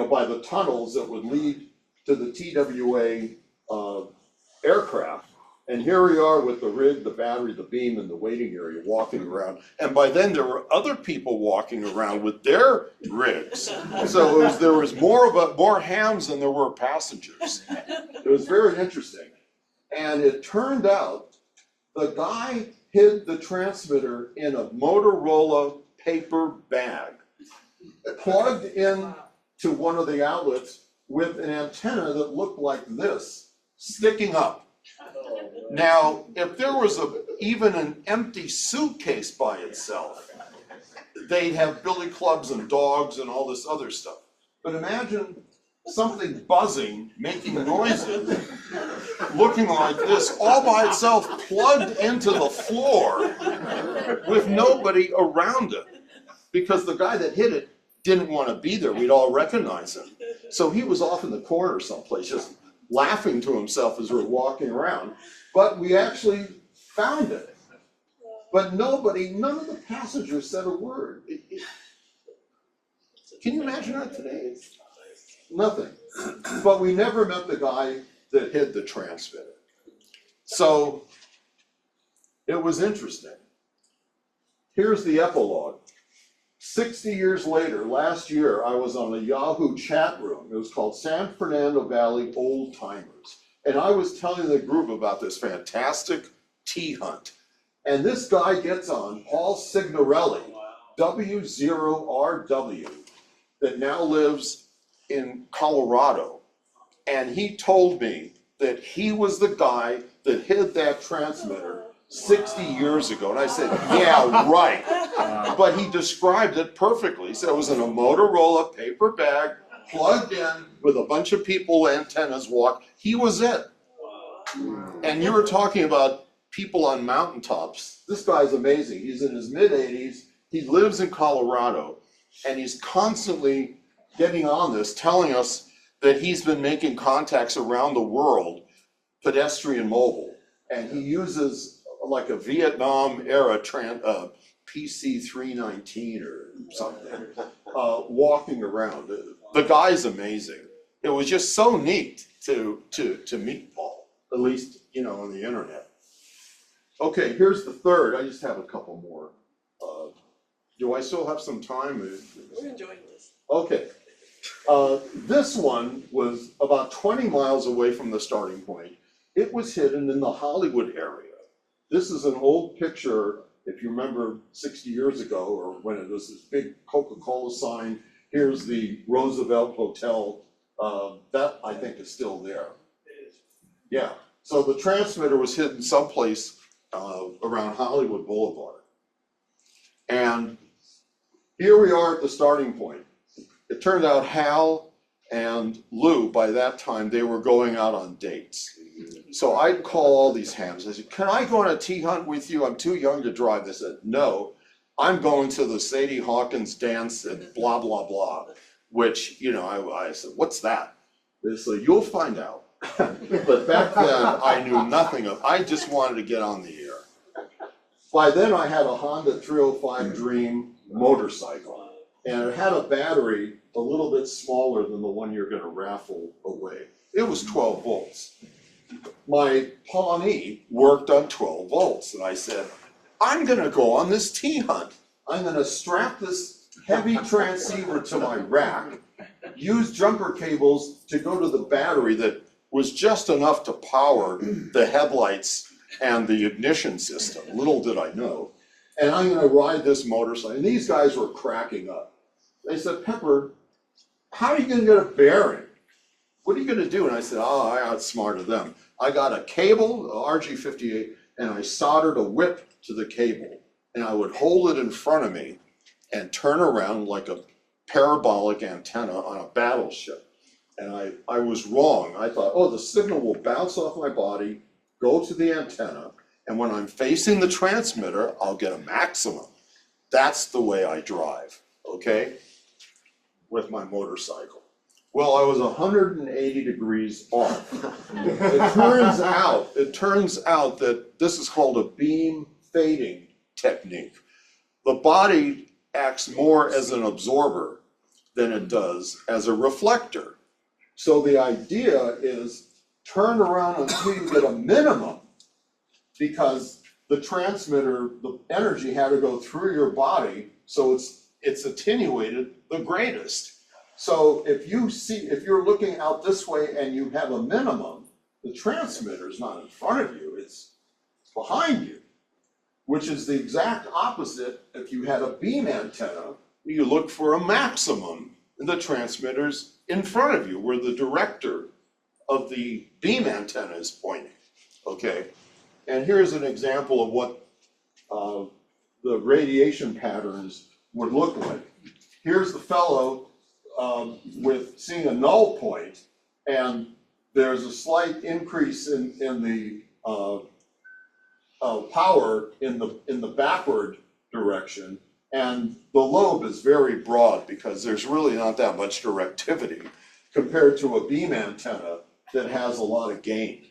by the tunnels that would lead to the TWA aircraft. And here we are with the rig, the battery, the beam, and the waiting area walking around. And by then there were other people walking around with their rigs. So there was more hams than there were passengers. It was very interesting. And it turned out the guy hid the transmitter in a Motorola paper bag, plugged in to one of the outlets with an antenna that looked like this, sticking up. Now, if there was even an empty suitcase by itself, they'd have billy clubs and dogs and all this other stuff. But imagine something buzzing, making noises, looking like this, all by itself, plugged into the floor with nobody around it. Because the guy that hit it didn't want to be there, we'd all recognize him. So he was off in the corner someplace, just laughing to himself as we're walking around. But we actually found it. But none of the passengers said a word. Can you imagine that today? Nothing. But we never met the guy that hid the transmitter. So it was interesting. Here's the epilogue. 60 years later, last year, I was on a Yahoo chat room. It was called San Fernando Valley Old Timers. And I was telling the group about this fantastic tea hunt. And this guy gets on, Paul Signorelli, W0RW, that now lives in Colorado. And he told me that he was the guy that hid that transmitter 60 years ago. And I said, yeah, right. But he described it perfectly. He said it was in a Motorola paper bag, plugged in with a bunch of people, antennas walk. He was it. And you were talking about people on mountaintops. This guy's amazing. He's in his mid-80s. He lives in Colorado. And he's constantly getting on this, telling us that he's been making contacts around the world, pedestrian mobile. And he uses like a Vietnam era PC-319 or something, walking around. The guy's amazing. It was just so neat to meet Paul, at least, on the internet. Okay, here's the third. I just have a couple more. Do I still have some time? We're enjoying this. Okay. This one was about 20 miles away from the starting point. It was hidden in the Hollywood area. This is an old picture, if you remember 60 years ago, or when it was this big Coca-Cola sign. Here's the Roosevelt Hotel. That, I think, is still there. Yeah, so the transmitter was hidden someplace around Hollywood Boulevard. And here we are at the starting point. It turned out Hal and Lou, by that time, they were going out on dates. So I'd call all these hams. I said, can I go on a tea hunt with you? I'm too young to drive. They said, no, I'm going to the Sadie Hawkins dance and blah, blah, blah. Which, I said, what's that? They said, you'll find out. But back then, I knew nothing of, I just wanted to get on the air. By then, I had a Honda 305 Dream motorcycle. And it had a battery a little bit smaller than the one you're gonna raffle away. It was 12 volts. My Pawnee worked on 12 volts, and I said, I'm gonna go on this tea hunt. I'm gonna strap this heavy transceiver to my rack, use jumper cables to go to the battery that was just enough to power the headlights and the ignition system. Little did I know. And I'm gonna ride this motorcycle. And these guys were cracking up. They said, Pepper, how are you gonna get a bearing? What are you gonna do? And I said, I outsmarted them. I got a cable, a RG58, and I soldered a whip to the cable. And I would hold it in front of me and turn around like a parabolic antenna on a battleship. And I was wrong. I thought, the signal will bounce off my body, go to the antenna, and when I'm facing the transmitter, I'll get a maximum. That's the way I drive, okay? With my motorcycle. Well, I was 180 degrees off. It turns out that this is called a beam fading technique. The body acts more as an absorber than it does as a reflector. So the idea is turn around until you get a minimum, because the transmitter, the energy had to go through your body, so it's attenuated the greatest. So if you're looking out this way and you have a minimum, the transmitter is not in front of you, it's behind you, which is the exact opposite. If you had a beam antenna, you look for a maximum the transmitter's in front of you, where the director of the beam antenna is pointing, okay? And here's an example of what the radiation patterns would look like. Here's the fellow with seeing a null point, and there's a slight increase in the power in the backward direction, and the lobe is very broad because there's really not that much directivity compared to a beam antenna that has a lot of gain.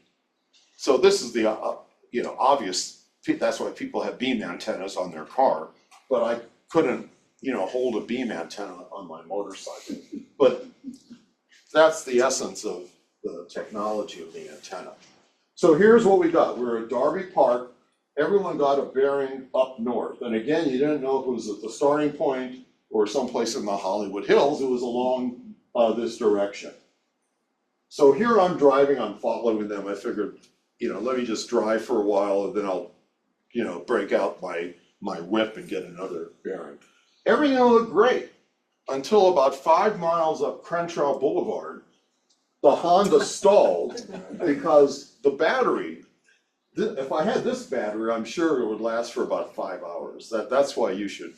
So this is the obvious. That's why people have beam antennas on their car, but I couldn't hold a beam antenna on my motorcycle. But that's the essence of the technology of the antenna. So here's what we got. We're at Darby Park. Everyone got a bearing up north. And again, you didn't know if it was at the starting point or someplace in the Hollywood Hills. It was along this direction. So here I'm driving, I'm following them. I figured, let me just drive for a while and then I'll, break out my whip and get another bearing. Everything looked great until about 5 miles up Crenshaw Boulevard. The Honda stalled because the battery, if I had this battery, I'm sure it would last for about 5 hours. That's why you should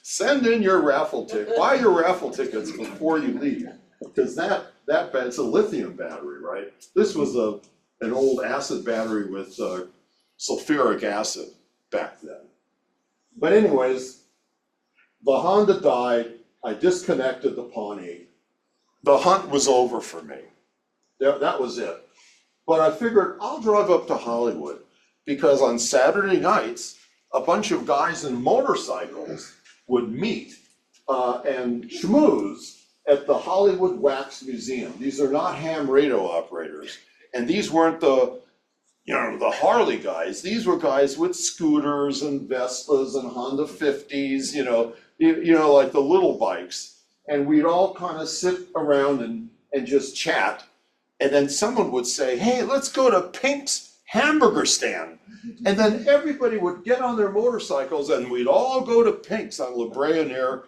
send in your raffle ticket, buy your raffle tickets before you leave. Because it's a lithium battery, right? This was an old acid battery with sulfuric acid back then. But anyways, the Honda died, I disconnected the Pawnee. The hunt was over for me. That was it. But I figured I'll drive up to Hollywood because on Saturday nights, a bunch of guys in motorcycles would meet and schmooze at the Hollywood Wax Museum. These are not ham radio operators. And these weren't the Harley guys. These were guys with scooters and Vespas and Honda 50s, like the little bikes. And we'd all kind of sit around and just chat. And then someone would say, hey, let's go to Pink's hamburger stand. And then everybody would get on their motorcycles and we'd all go to Pink's on La Brea near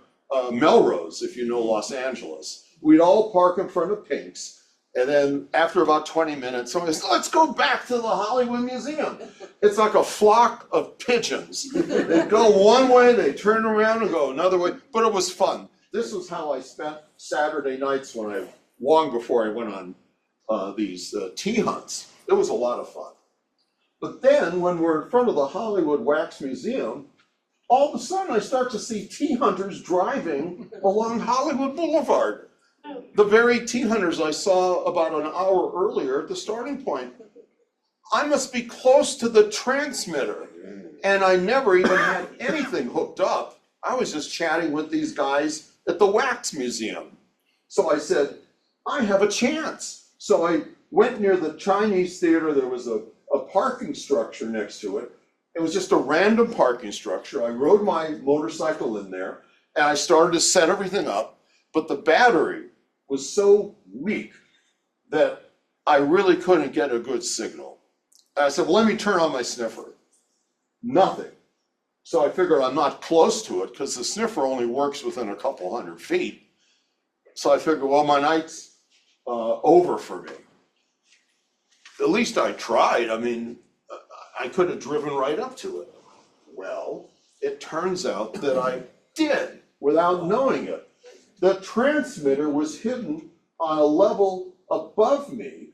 Melrose, if you know Los Angeles. We'd all park in front of Pink's. And then after about 20 minutes, someone says, let's go back to the Hollywood Museum. It's like a flock of pigeons. They go one way, they turn around and go another way, but it was fun. This was how I spent Saturday nights long before I went on these tea hunts. It was a lot of fun. But then when we're in front of the Hollywood Wax Museum, all of a sudden I start to see tea hunters driving along Hollywood Boulevard. The very tea hunters I saw about an hour earlier at the starting point. I must be close to the transmitter. And I never even had anything hooked up. I was just chatting with these guys at the Wax Museum. So I said, I have a chance. So I went near the Chinese theater. There was a parking structure next to it. It was just a random parking structure. I rode my motorcycle in there and I started to set everything up, but the battery was so weak that I really couldn't get a good signal. I said, well, let me turn on my sniffer. Nothing. So I figured I'm not close to it because the sniffer only works within a couple 100 feet. So I figured, well, my night's over for me. At least I tried. I mean, I could have driven right up to it. Well, it turns out that I did without knowing it. The transmitter was hidden on a level above me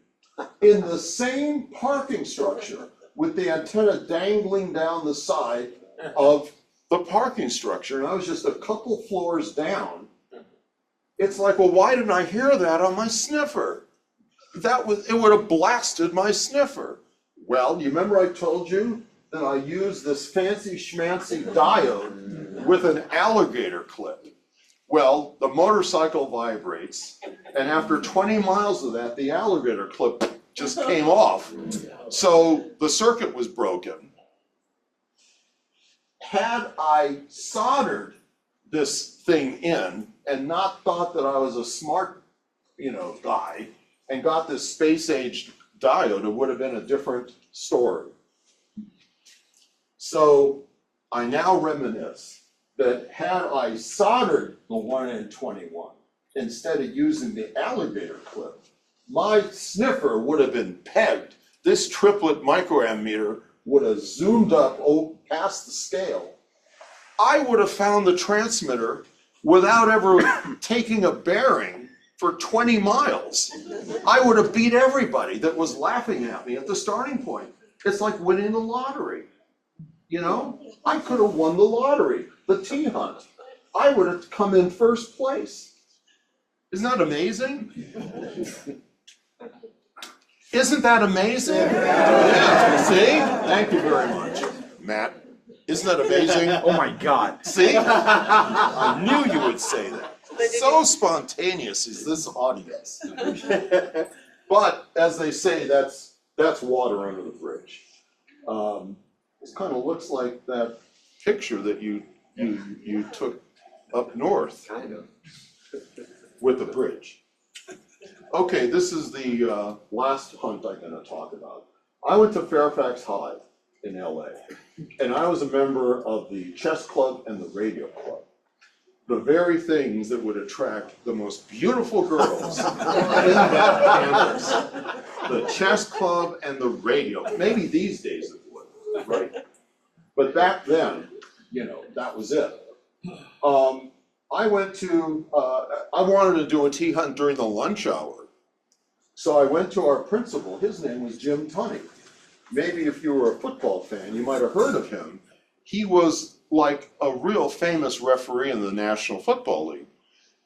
in the same parking structure with the antenna dangling down the side of the parking structure. And I was just a couple floors down. It's like, well, why didn't I hear that on my sniffer? It would have blasted my sniffer. Well, you remember I told you that I used this fancy schmancy diode with an alligator clip. Well, the motorcycle vibrates, and after 20 miles of that, the alligator clip just came off. So the circuit was broken. Had I soldered this thing in and not thought that I was a smart, guy, and got this space-age diode, it would have been a different story. So I now reminisce that had I soldered the 1N21 instead of using the alligator clip, my sniffer would have been pegged. This triplet microammeter would have zoomed up past the scale. I would have found the transmitter without ever taking a bearing for 20 miles. I would have beat everybody that was laughing at me at the starting point. It's like winning the lottery. You know, I could have won the lottery, the T-hunt. I would have come in first place. Isn't that amazing? Isn't that amazing? Yeah. See? Thank you very much, Matt. Isn't that amazing? Oh my God. See? I knew you would say that. So spontaneous is this audience. But as they say, that's water under the bridge. It kind of looks like that picture that you took up north. Kind of. With the bridge. Okay, this is the last hunt I'm gonna talk about. I went to Fairfax High in LA, and I was a member of the chess club and the radio club. The very things that would attract the most beautiful girls in that campus. The chess club and the radio, maybe these days it would, right? But back then, you know, that was it. I went to, I wanted to do a T-hunt during the lunch hour. So I went to our principal, his name was Jim Tunney. Maybe if you were a football fan, you might have heard of him. He was like a real famous referee in the National Football League.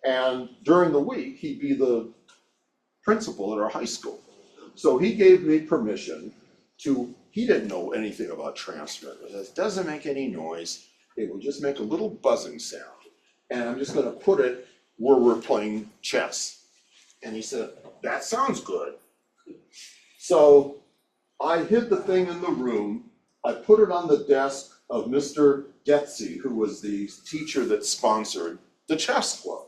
And during the week, he'd be the principal at our high school. So he gave me permission to, he didn't know anything about transmitters. It doesn't make any noise. It will just make a little buzzing sound. And I'm just gonna put it where we're playing chess. And he said, that sounds good. So I hid the thing in the room. I put it on the desk of Mr. Getzi, who was the teacher that sponsored the chess club.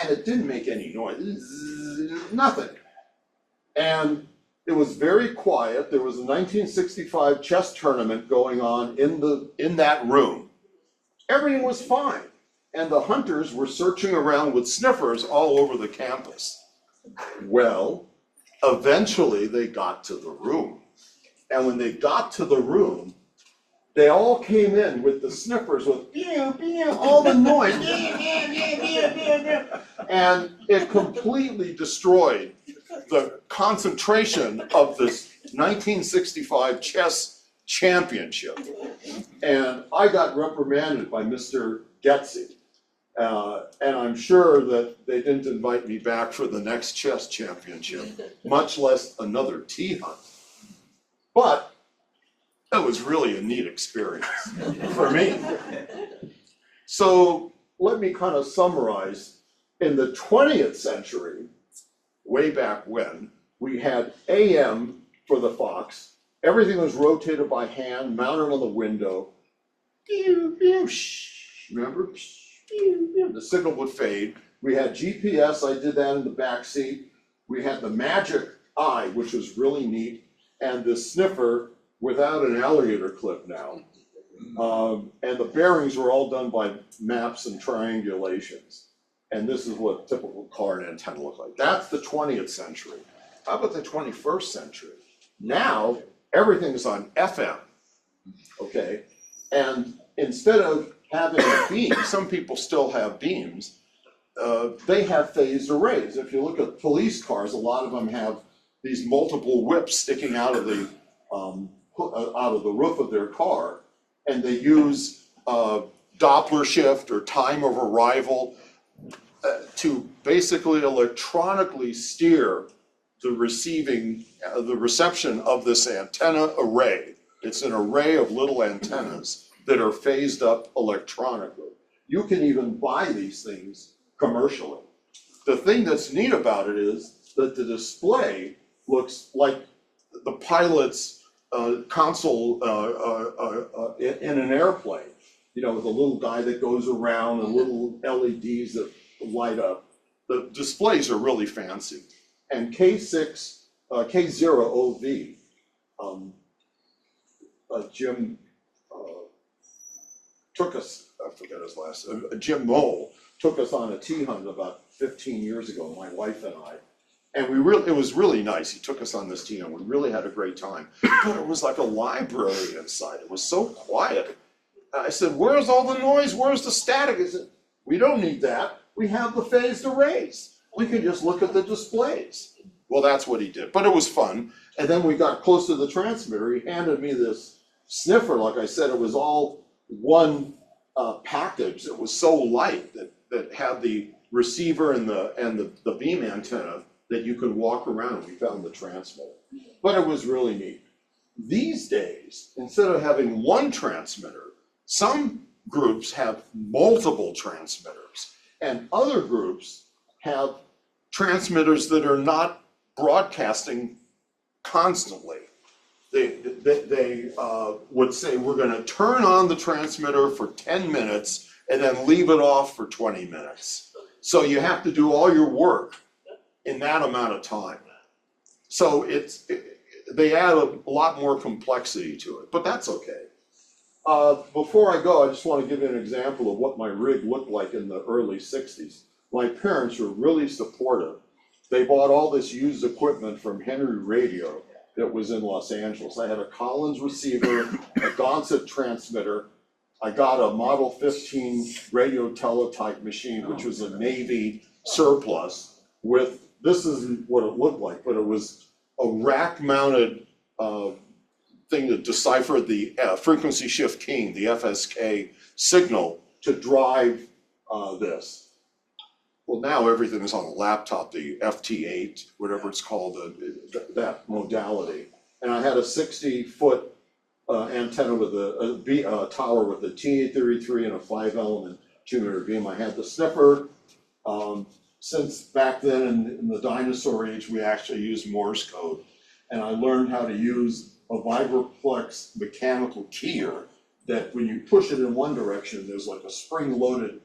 And it didn't make any noise, nothing. And it was very quiet. There was a 1965 chess tournament going on in that room. Everything was fine. And the hunters were searching around with sniffers all over the campus. Well, eventually they got to the room. And when they got to the room, they all came in with the sniffers with pew, pew, all the noise. And it completely destroyed the concentration of this 1965 chess championship. And I got reprimanded by Mr. Getzi. And I'm sure that they didn't invite me back for the next chess championship, much less another T-hunt. But it was really a neat experience for me. So let me kind of summarize. In the 20th century, way back when, we had AM for the Fox. Everything was rotated by hand, mounted on the window. Remember? The signal would fade. We had GPS, I did that in the back seat. We had the Magic Eye, which was really neat, and the sniffer without an alligator clip now. And the bearings were all done by maps and triangulations. And this is what a typical car and antenna look like. That's the 20th century. How about the 21st century? Now, everything's on FM, okay? And instead of having a beam, some people still have beams, they have phased arrays. If you look at police cars, a lot of them have these multiple whips sticking out of the roof of their car, and they use Doppler shift or time of arrival to basically electronically steer the reception of this antenna array. It's an array of little antennas that are phased up electronically. You can even buy these things commercially. The thing that's neat about it is that the display looks like the pilot's console in an airplane. You know, with a little guy that goes around and little LEDs that light up. The displays are really fancy. And K0OV, Jim took us, I forget his last name, Jim Mole took us on a tea hunt about 15 years ago, my wife and I. And it was really nice. He took us on this tea hunt. We really had a great time. But it was like a library inside. It was so quiet. I said, where's all the noise? Where's the static? He said, we don't need that. We have the phased arrays. We can just look at the displays. Well, that's what he did, but it was fun. And then we got close to the transmitter. He handed me this sniffer. Like I said, it was all one package. It was so light that had the receiver and the beam antenna that you could walk around, and we found the transmitter. But it was really neat. These days, instead of having one transmitter, some groups have multiple transmitters, and other groups have transmitters that are not broadcasting constantly. They would say, we're gonna turn on the transmitter for 10 minutes and then leave it off for 20 minutes. So you have to do all your work in that amount of time. So they add a lot more complexity to it, but that's okay. Before I go, I just want to give you an example of what my rig looked like in the early 60s. My parents were really supportive. They bought all this used equipment from Henry Radio that was in Los Angeles. I had a Collins receiver, a Gonset transmitter. I got a Model 15 radio teletype machine, which was a Navy surplus with, this is what it looked like, but it was a rack-mounted thing to decipher the frequency shift keying, the FSK signal to drive this. Well, now everything is on a laptop, the FT8, whatever it's called, that modality. And I had a 60-foot antenna with a tower with a T833 and a 5-element 2-meter beam. I had the sniffer. Since back then in the dinosaur age, we actually used Morse code. And I learned how to use a Vibraplex mechanical keyer that when you push it in one direction, there's like a spring-loaded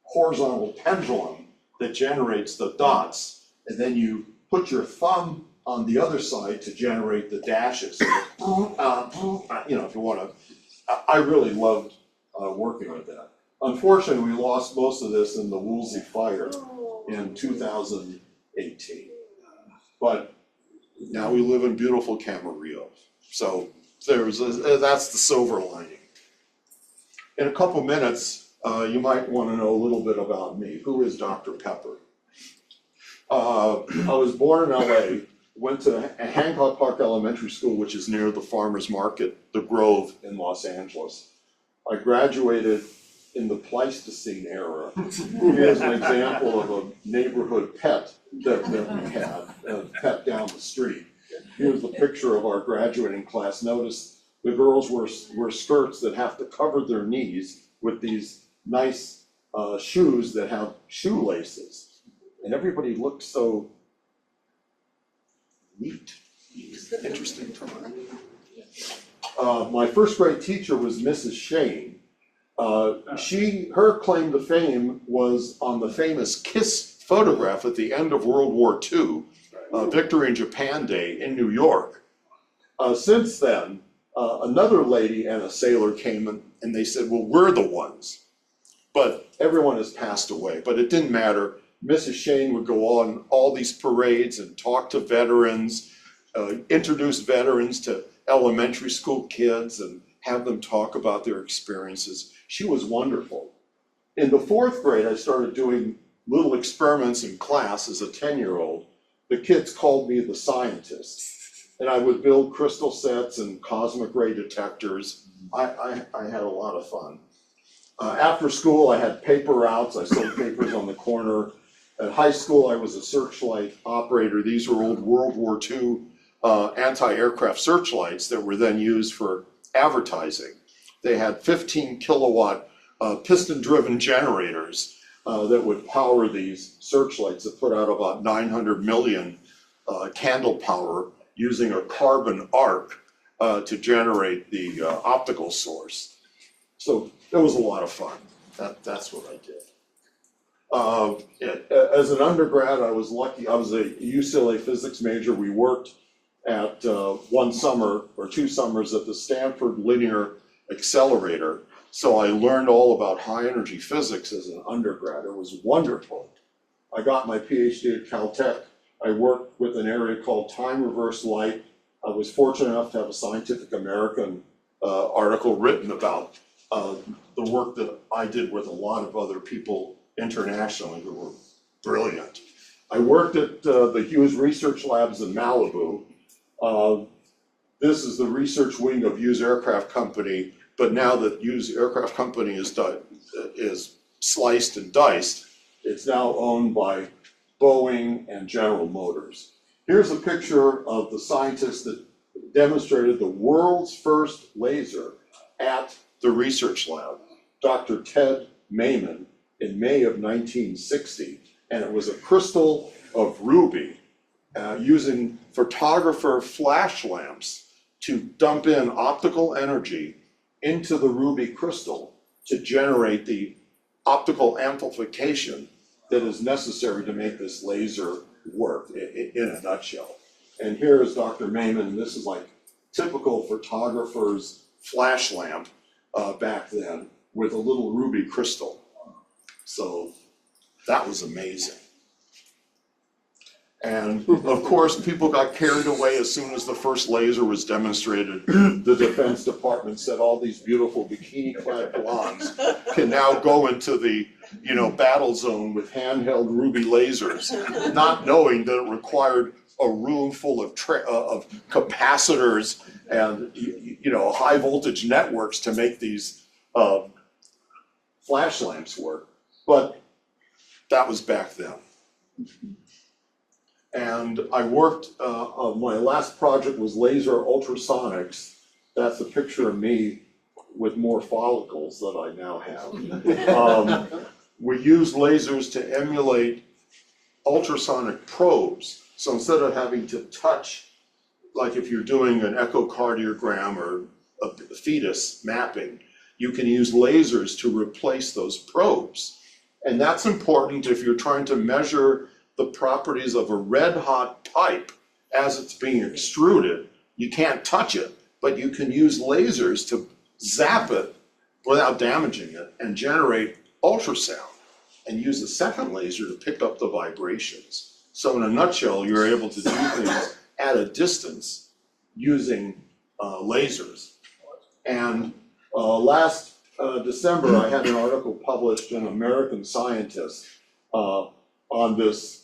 horizontal pendulum that generates the dots. And then you put your thumb on the other side to generate the dashes. You know, if you wanna, I really loved working with that. Unfortunately, we lost most of this in the Woolsey fire in 2018. But now we live in beautiful Camarillo. So that's the silver lining. In a couple minutes, you might want to know a little bit about me. Who is Dr. Pepper? I was born in LA, went to Hancock Park Elementary School, which is near the farmer's market, the Grove in Los Angeles. I graduated in the Pleistocene era. Here's an example of a neighborhood pet that we had, a pet down the street. Here's the picture of our graduating class. Notice the girls wear skirts that have to cover their knees with these nice shoes that have shoelaces. And everybody looked so neat. Interesting term. My first grade teacher was Mrs. Shane. Her claim to fame was on the famous KISS photograph at the end of World War II, Victory in Japan Day in New York. Since then, another lady and a sailor came and they said, well, we're the ones. But everyone has passed away, but it didn't matter. Mrs. Shane would go on all these parades and talk to veterans, introduce veterans to elementary school kids and have them talk about their experiences. She was wonderful. In the 4th grade, I started doing little experiments in class as a 10-year-old. The kids called me the scientist. And I would build crystal sets and cosmic ray detectors. I had a lot of fun. After school, I had paper routes. I sold papers on the corner. At high school, I was a searchlight operator. These were old World War II anti-aircraft searchlights that were then used for advertising. They had 15 kilowatt piston-driven generators that would power these searchlights that put out about 900 million candle power using a carbon arc to generate the optical source. So it was a lot of fun. That's what I did. As an undergrad, I was lucky. I was a UCLA physics major. We worked at one summer or 2 summers at the Stanford Linear Accelerator. So I learned all about high energy physics as an undergrad. It was wonderful. I got my PhD at Caltech. I worked with an area called time reverse light. I was fortunate enough to have a Scientific American article written about the work that I did with a lot of other people internationally who were brilliant. I worked at the Hughes Research Labs in Malibu. This is the research wing of Hughes Aircraft Company, but now that Hughes Aircraft Company is sliced and diced, it's now owned by Boeing and General Motors. Here's a picture of the scientist that demonstrated the world's first laser at the research lab, Dr. Ted Mayman, in May of 1960. And it was a crystal of ruby using photographer flash lamps to dump in optical energy into the ruby crystal to generate the optical amplification that is necessary to make this laser work in a nutshell. And here is Dr. Mayman. This is like typical photographer's flash lamp back then with a little ruby crystal. So that was amazing. And of course, people got carried away as soon as the first laser was demonstrated. The Defense Department said all these beautiful bikini-clad blondes can now go into the, battle zone with handheld ruby lasers, not knowing that it required a room full of capacitors and high voltage networks to make these flash lamps work. But that was back then. And I worked, my last project was laser ultrasonics. That's a picture of me with more follicles that I now have. We used lasers to emulate ultrasonic probes. So instead of having to touch, like if you're doing an echocardiogram or a fetus mapping, you can use lasers to replace those probes. And that's important if you're trying to measure the properties of a red hot pipe as it's being extruded. You can't touch it, but you can use lasers to zap it without damaging it and generate ultrasound and use a second laser to pick up the vibrations. So in a nutshell, you're able to do things at a distance using lasers. And last December, I had an article published in American Scientist on this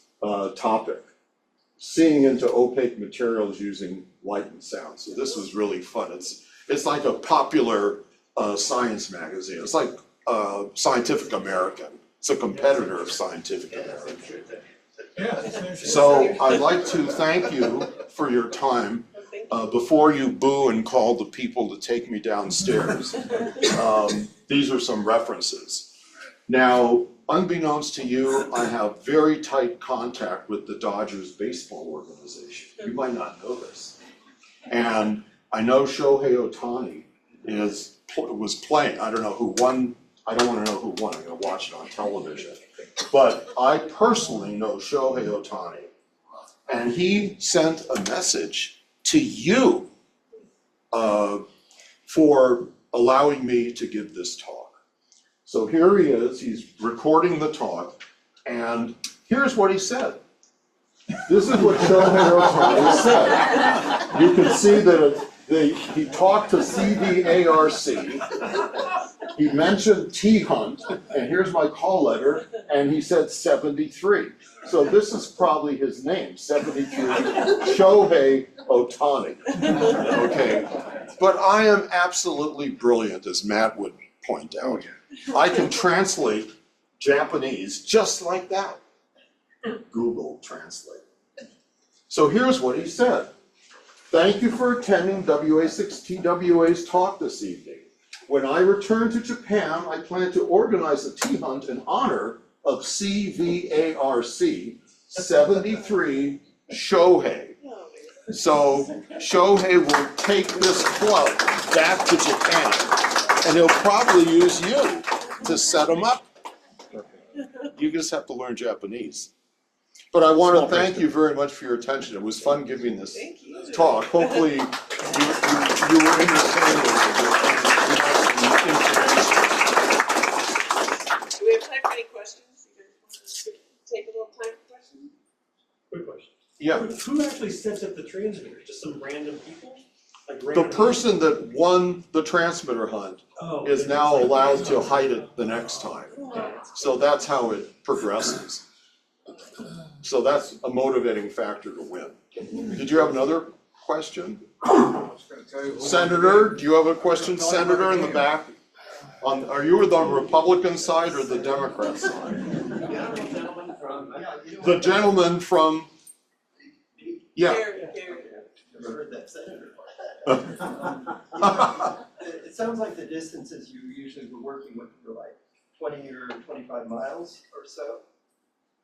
topic, seeing into opaque materials using light and sound. So this was really fun. It's like a popular science magazine. It's like Scientific American. It's a competitor of Scientific American. So I'd like to thank you for your time. Before you boo and call the people to take me downstairs, these are some references. Now, unbeknownst to you, I have very tight contact with the Dodgers baseball organization. You might not know this. And I know Shohei Ohtani was playing. I don't know who won. I don't want to know who won. I'm going to watch it on television. But I personally know Shohei Ohtani. And he sent a message to you for allowing me to give this talk. So here he is, he's recording the talk, and here's what he said. This is what Shohei Ohtani said. You can see that he talked to CVARC, he mentioned T-Hunt, and here's my call letter, and he said 73. So this is probably his name, 73, Shohei Ohtani. Okay, but I am absolutely brilliant, as Matt would point out. I can translate Japanese just like that. Google Translate. So here's what he said. Thank you for attending WA6TWA's talk this evening. When I return to Japan, I plan to organize a tea hunt in honor of CVARC 73 Shohei. So Shohei will take this club back to Japan, and he'll probably use you to set him up. You just have to learn Japanese. But I want to thank you very much for your attention. It was fun giving this talk. Hopefully you were understanding of the information. Quick question. Yeah, Who actually sets up the transmitters? Just some random people? Like the random person that won the transmitter hunt Oh, is okay. now allowed to hide it the next time. So that's how it progresses. So that's a motivating factor to win. Did you have another question? Senator, do you have a question? Senator in the back? Are you the Republican side or the Democrat side? The gentleman from, yeah. Never heard that senator. It sounds like the distances you usually were working with were like 20 or 25 miles or so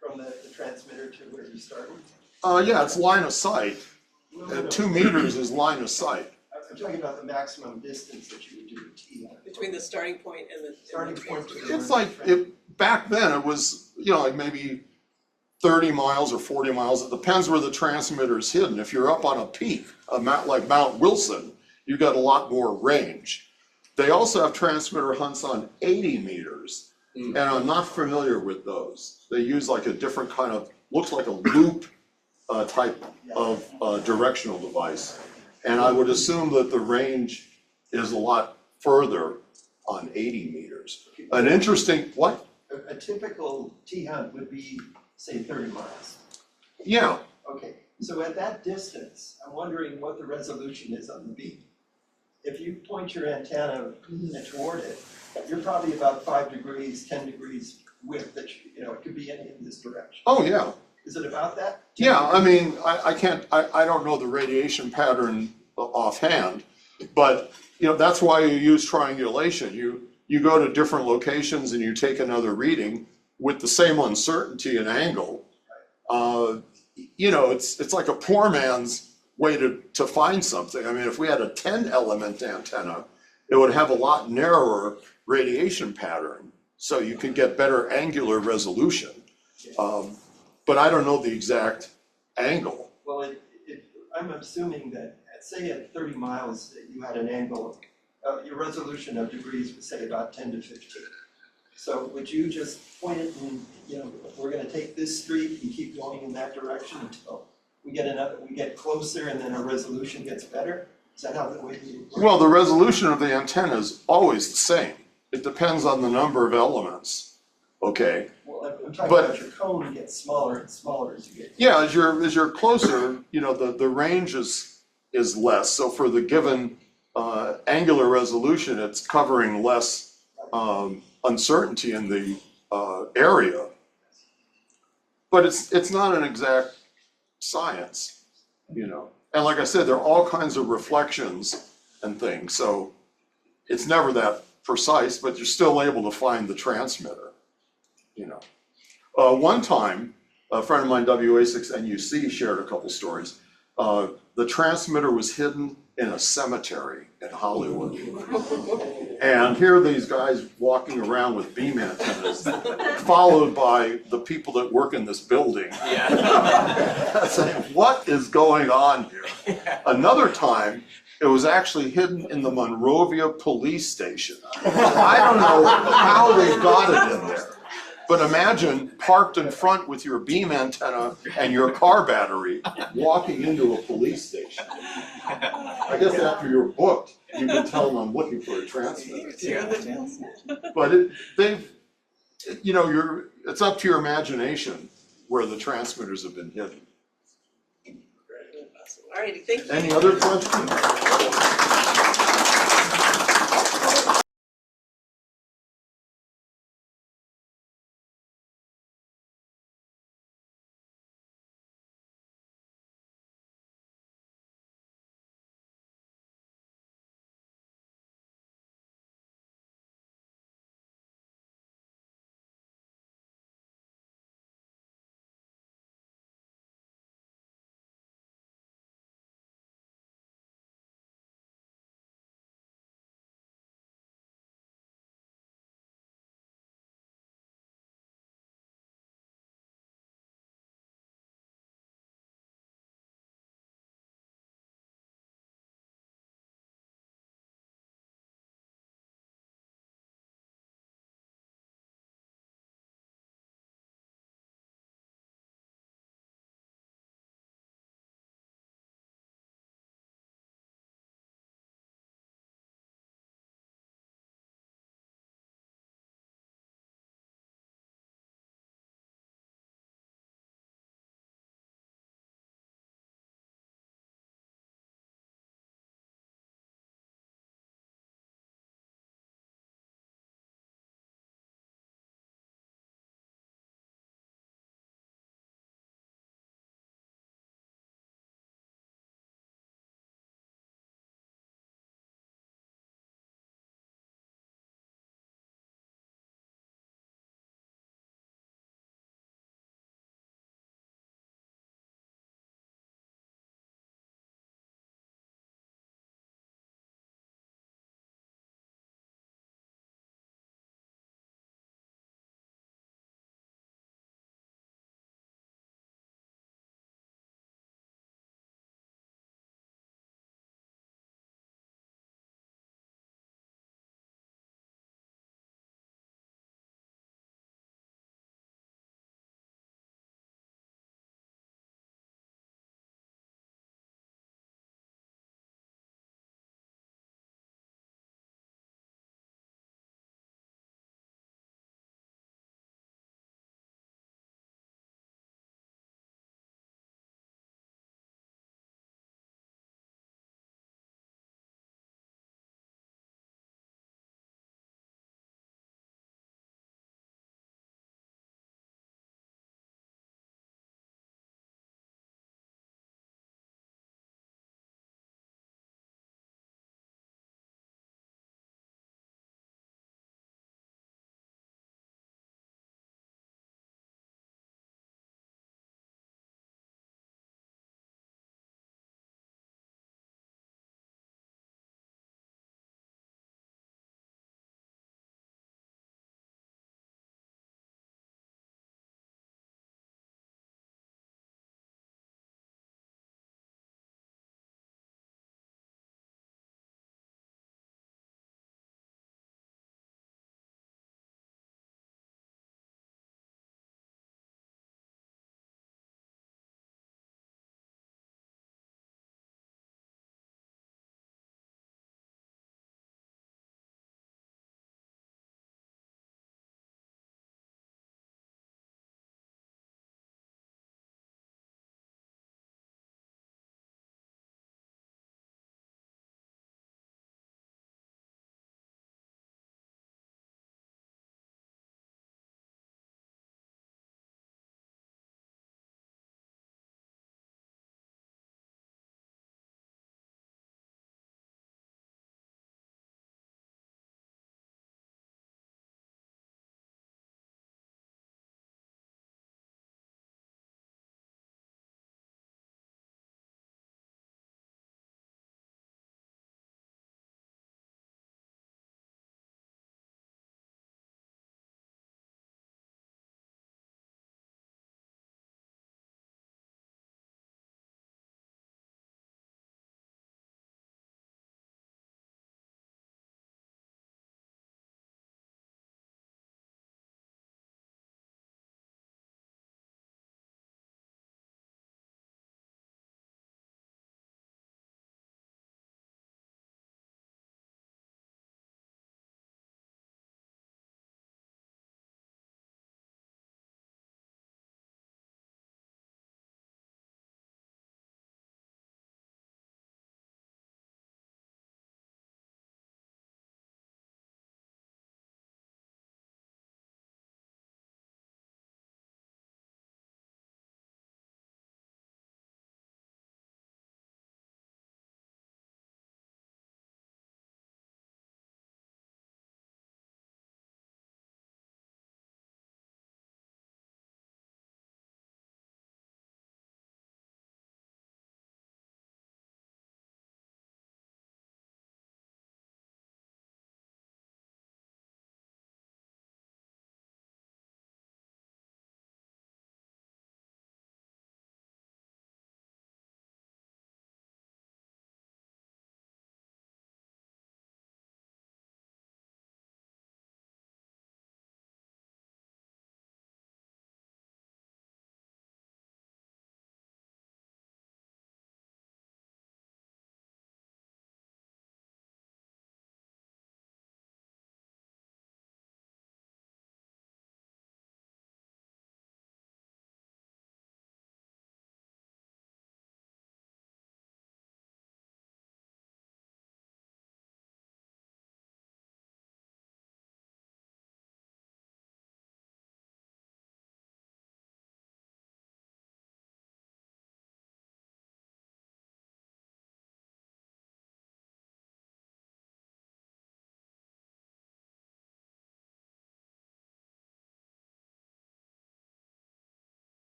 from the transmitter to where you started. Yeah, it's line of sight. 2 meters is line of sight. I'm talking about the maximum distance that you would do a T on. Between the starting point and the. Starting point to the. It's like, back then it was, like maybe 30 miles or 40 miles. It depends where the transmitter is hidden. If you're up on a peak, a mount like Mount Wilson, you got a lot more range. They also have transmitter hunts on 80 meters, and I'm not familiar with those. They use like a different kind of, looks like a loop type of directional device. And I would assume that the range is a lot further on 80 meters. An interesting, what? A typical T hunt would be, say, 30 miles. Yeah, Okay, so at that distance, I'm wondering what the resolution is on the beam. If you point your antenna toward it, you're probably about 5 degrees, 10 degrees width that it could be in this direction. oh yeah. Is it about that? Yeah, I mean, I don't know the radiation pattern offhand, but, that's why you use triangulation. You go to different locations and you take another reading with the same uncertainty and angle. It's like a poor man's way to find something. I mean, if we had a 10 element antenna, it would have a lot narrower radiation pattern, so you could get better angular resolution. But I don't know the exact angle. Well, I'm assuming that, say at 30 miles, that you had an angle, your resolution of degrees would say about 10 to 15. So would you just point it and, we're gonna take this street and keep going in that direction until we get closer and then our resolution gets better? Is that how the way you work? Well, the resolution of the antenna is always the same. It depends on the number of elements, okay? Well, I'm talking But- about your cone gets smaller and smaller as you get. Yeah, as you're closer, the range is less. So for the given angular resolution, it's covering less uncertainty in the area. But it's not an exact science, And like I said, there are all kinds of reflections and things, so it's never that precise, but you're still able to find the transmitter, One time, a friend of mine, WA6TWA, shared a couple stories. The transmitter was hidden in a cemetery in Hollywood. And here are these guys walking around with beam antennas, followed by the people that work in this building. I said, what is going on here? Another time, it was actually hidden in the Monrovia police station. I don't know how they got it in there. But imagine parked in front with your beam antenna and your car battery, walking into a police station. I guess after you're booked, you can tell them I'm looking for a transmitter. But it's up to your imagination where the transmitters have been hidden. All righty, thank you. Any other questions?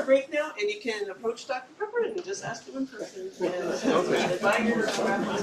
break now, and you can approach Dr. Pepper and just ask him in person. And buy your raffle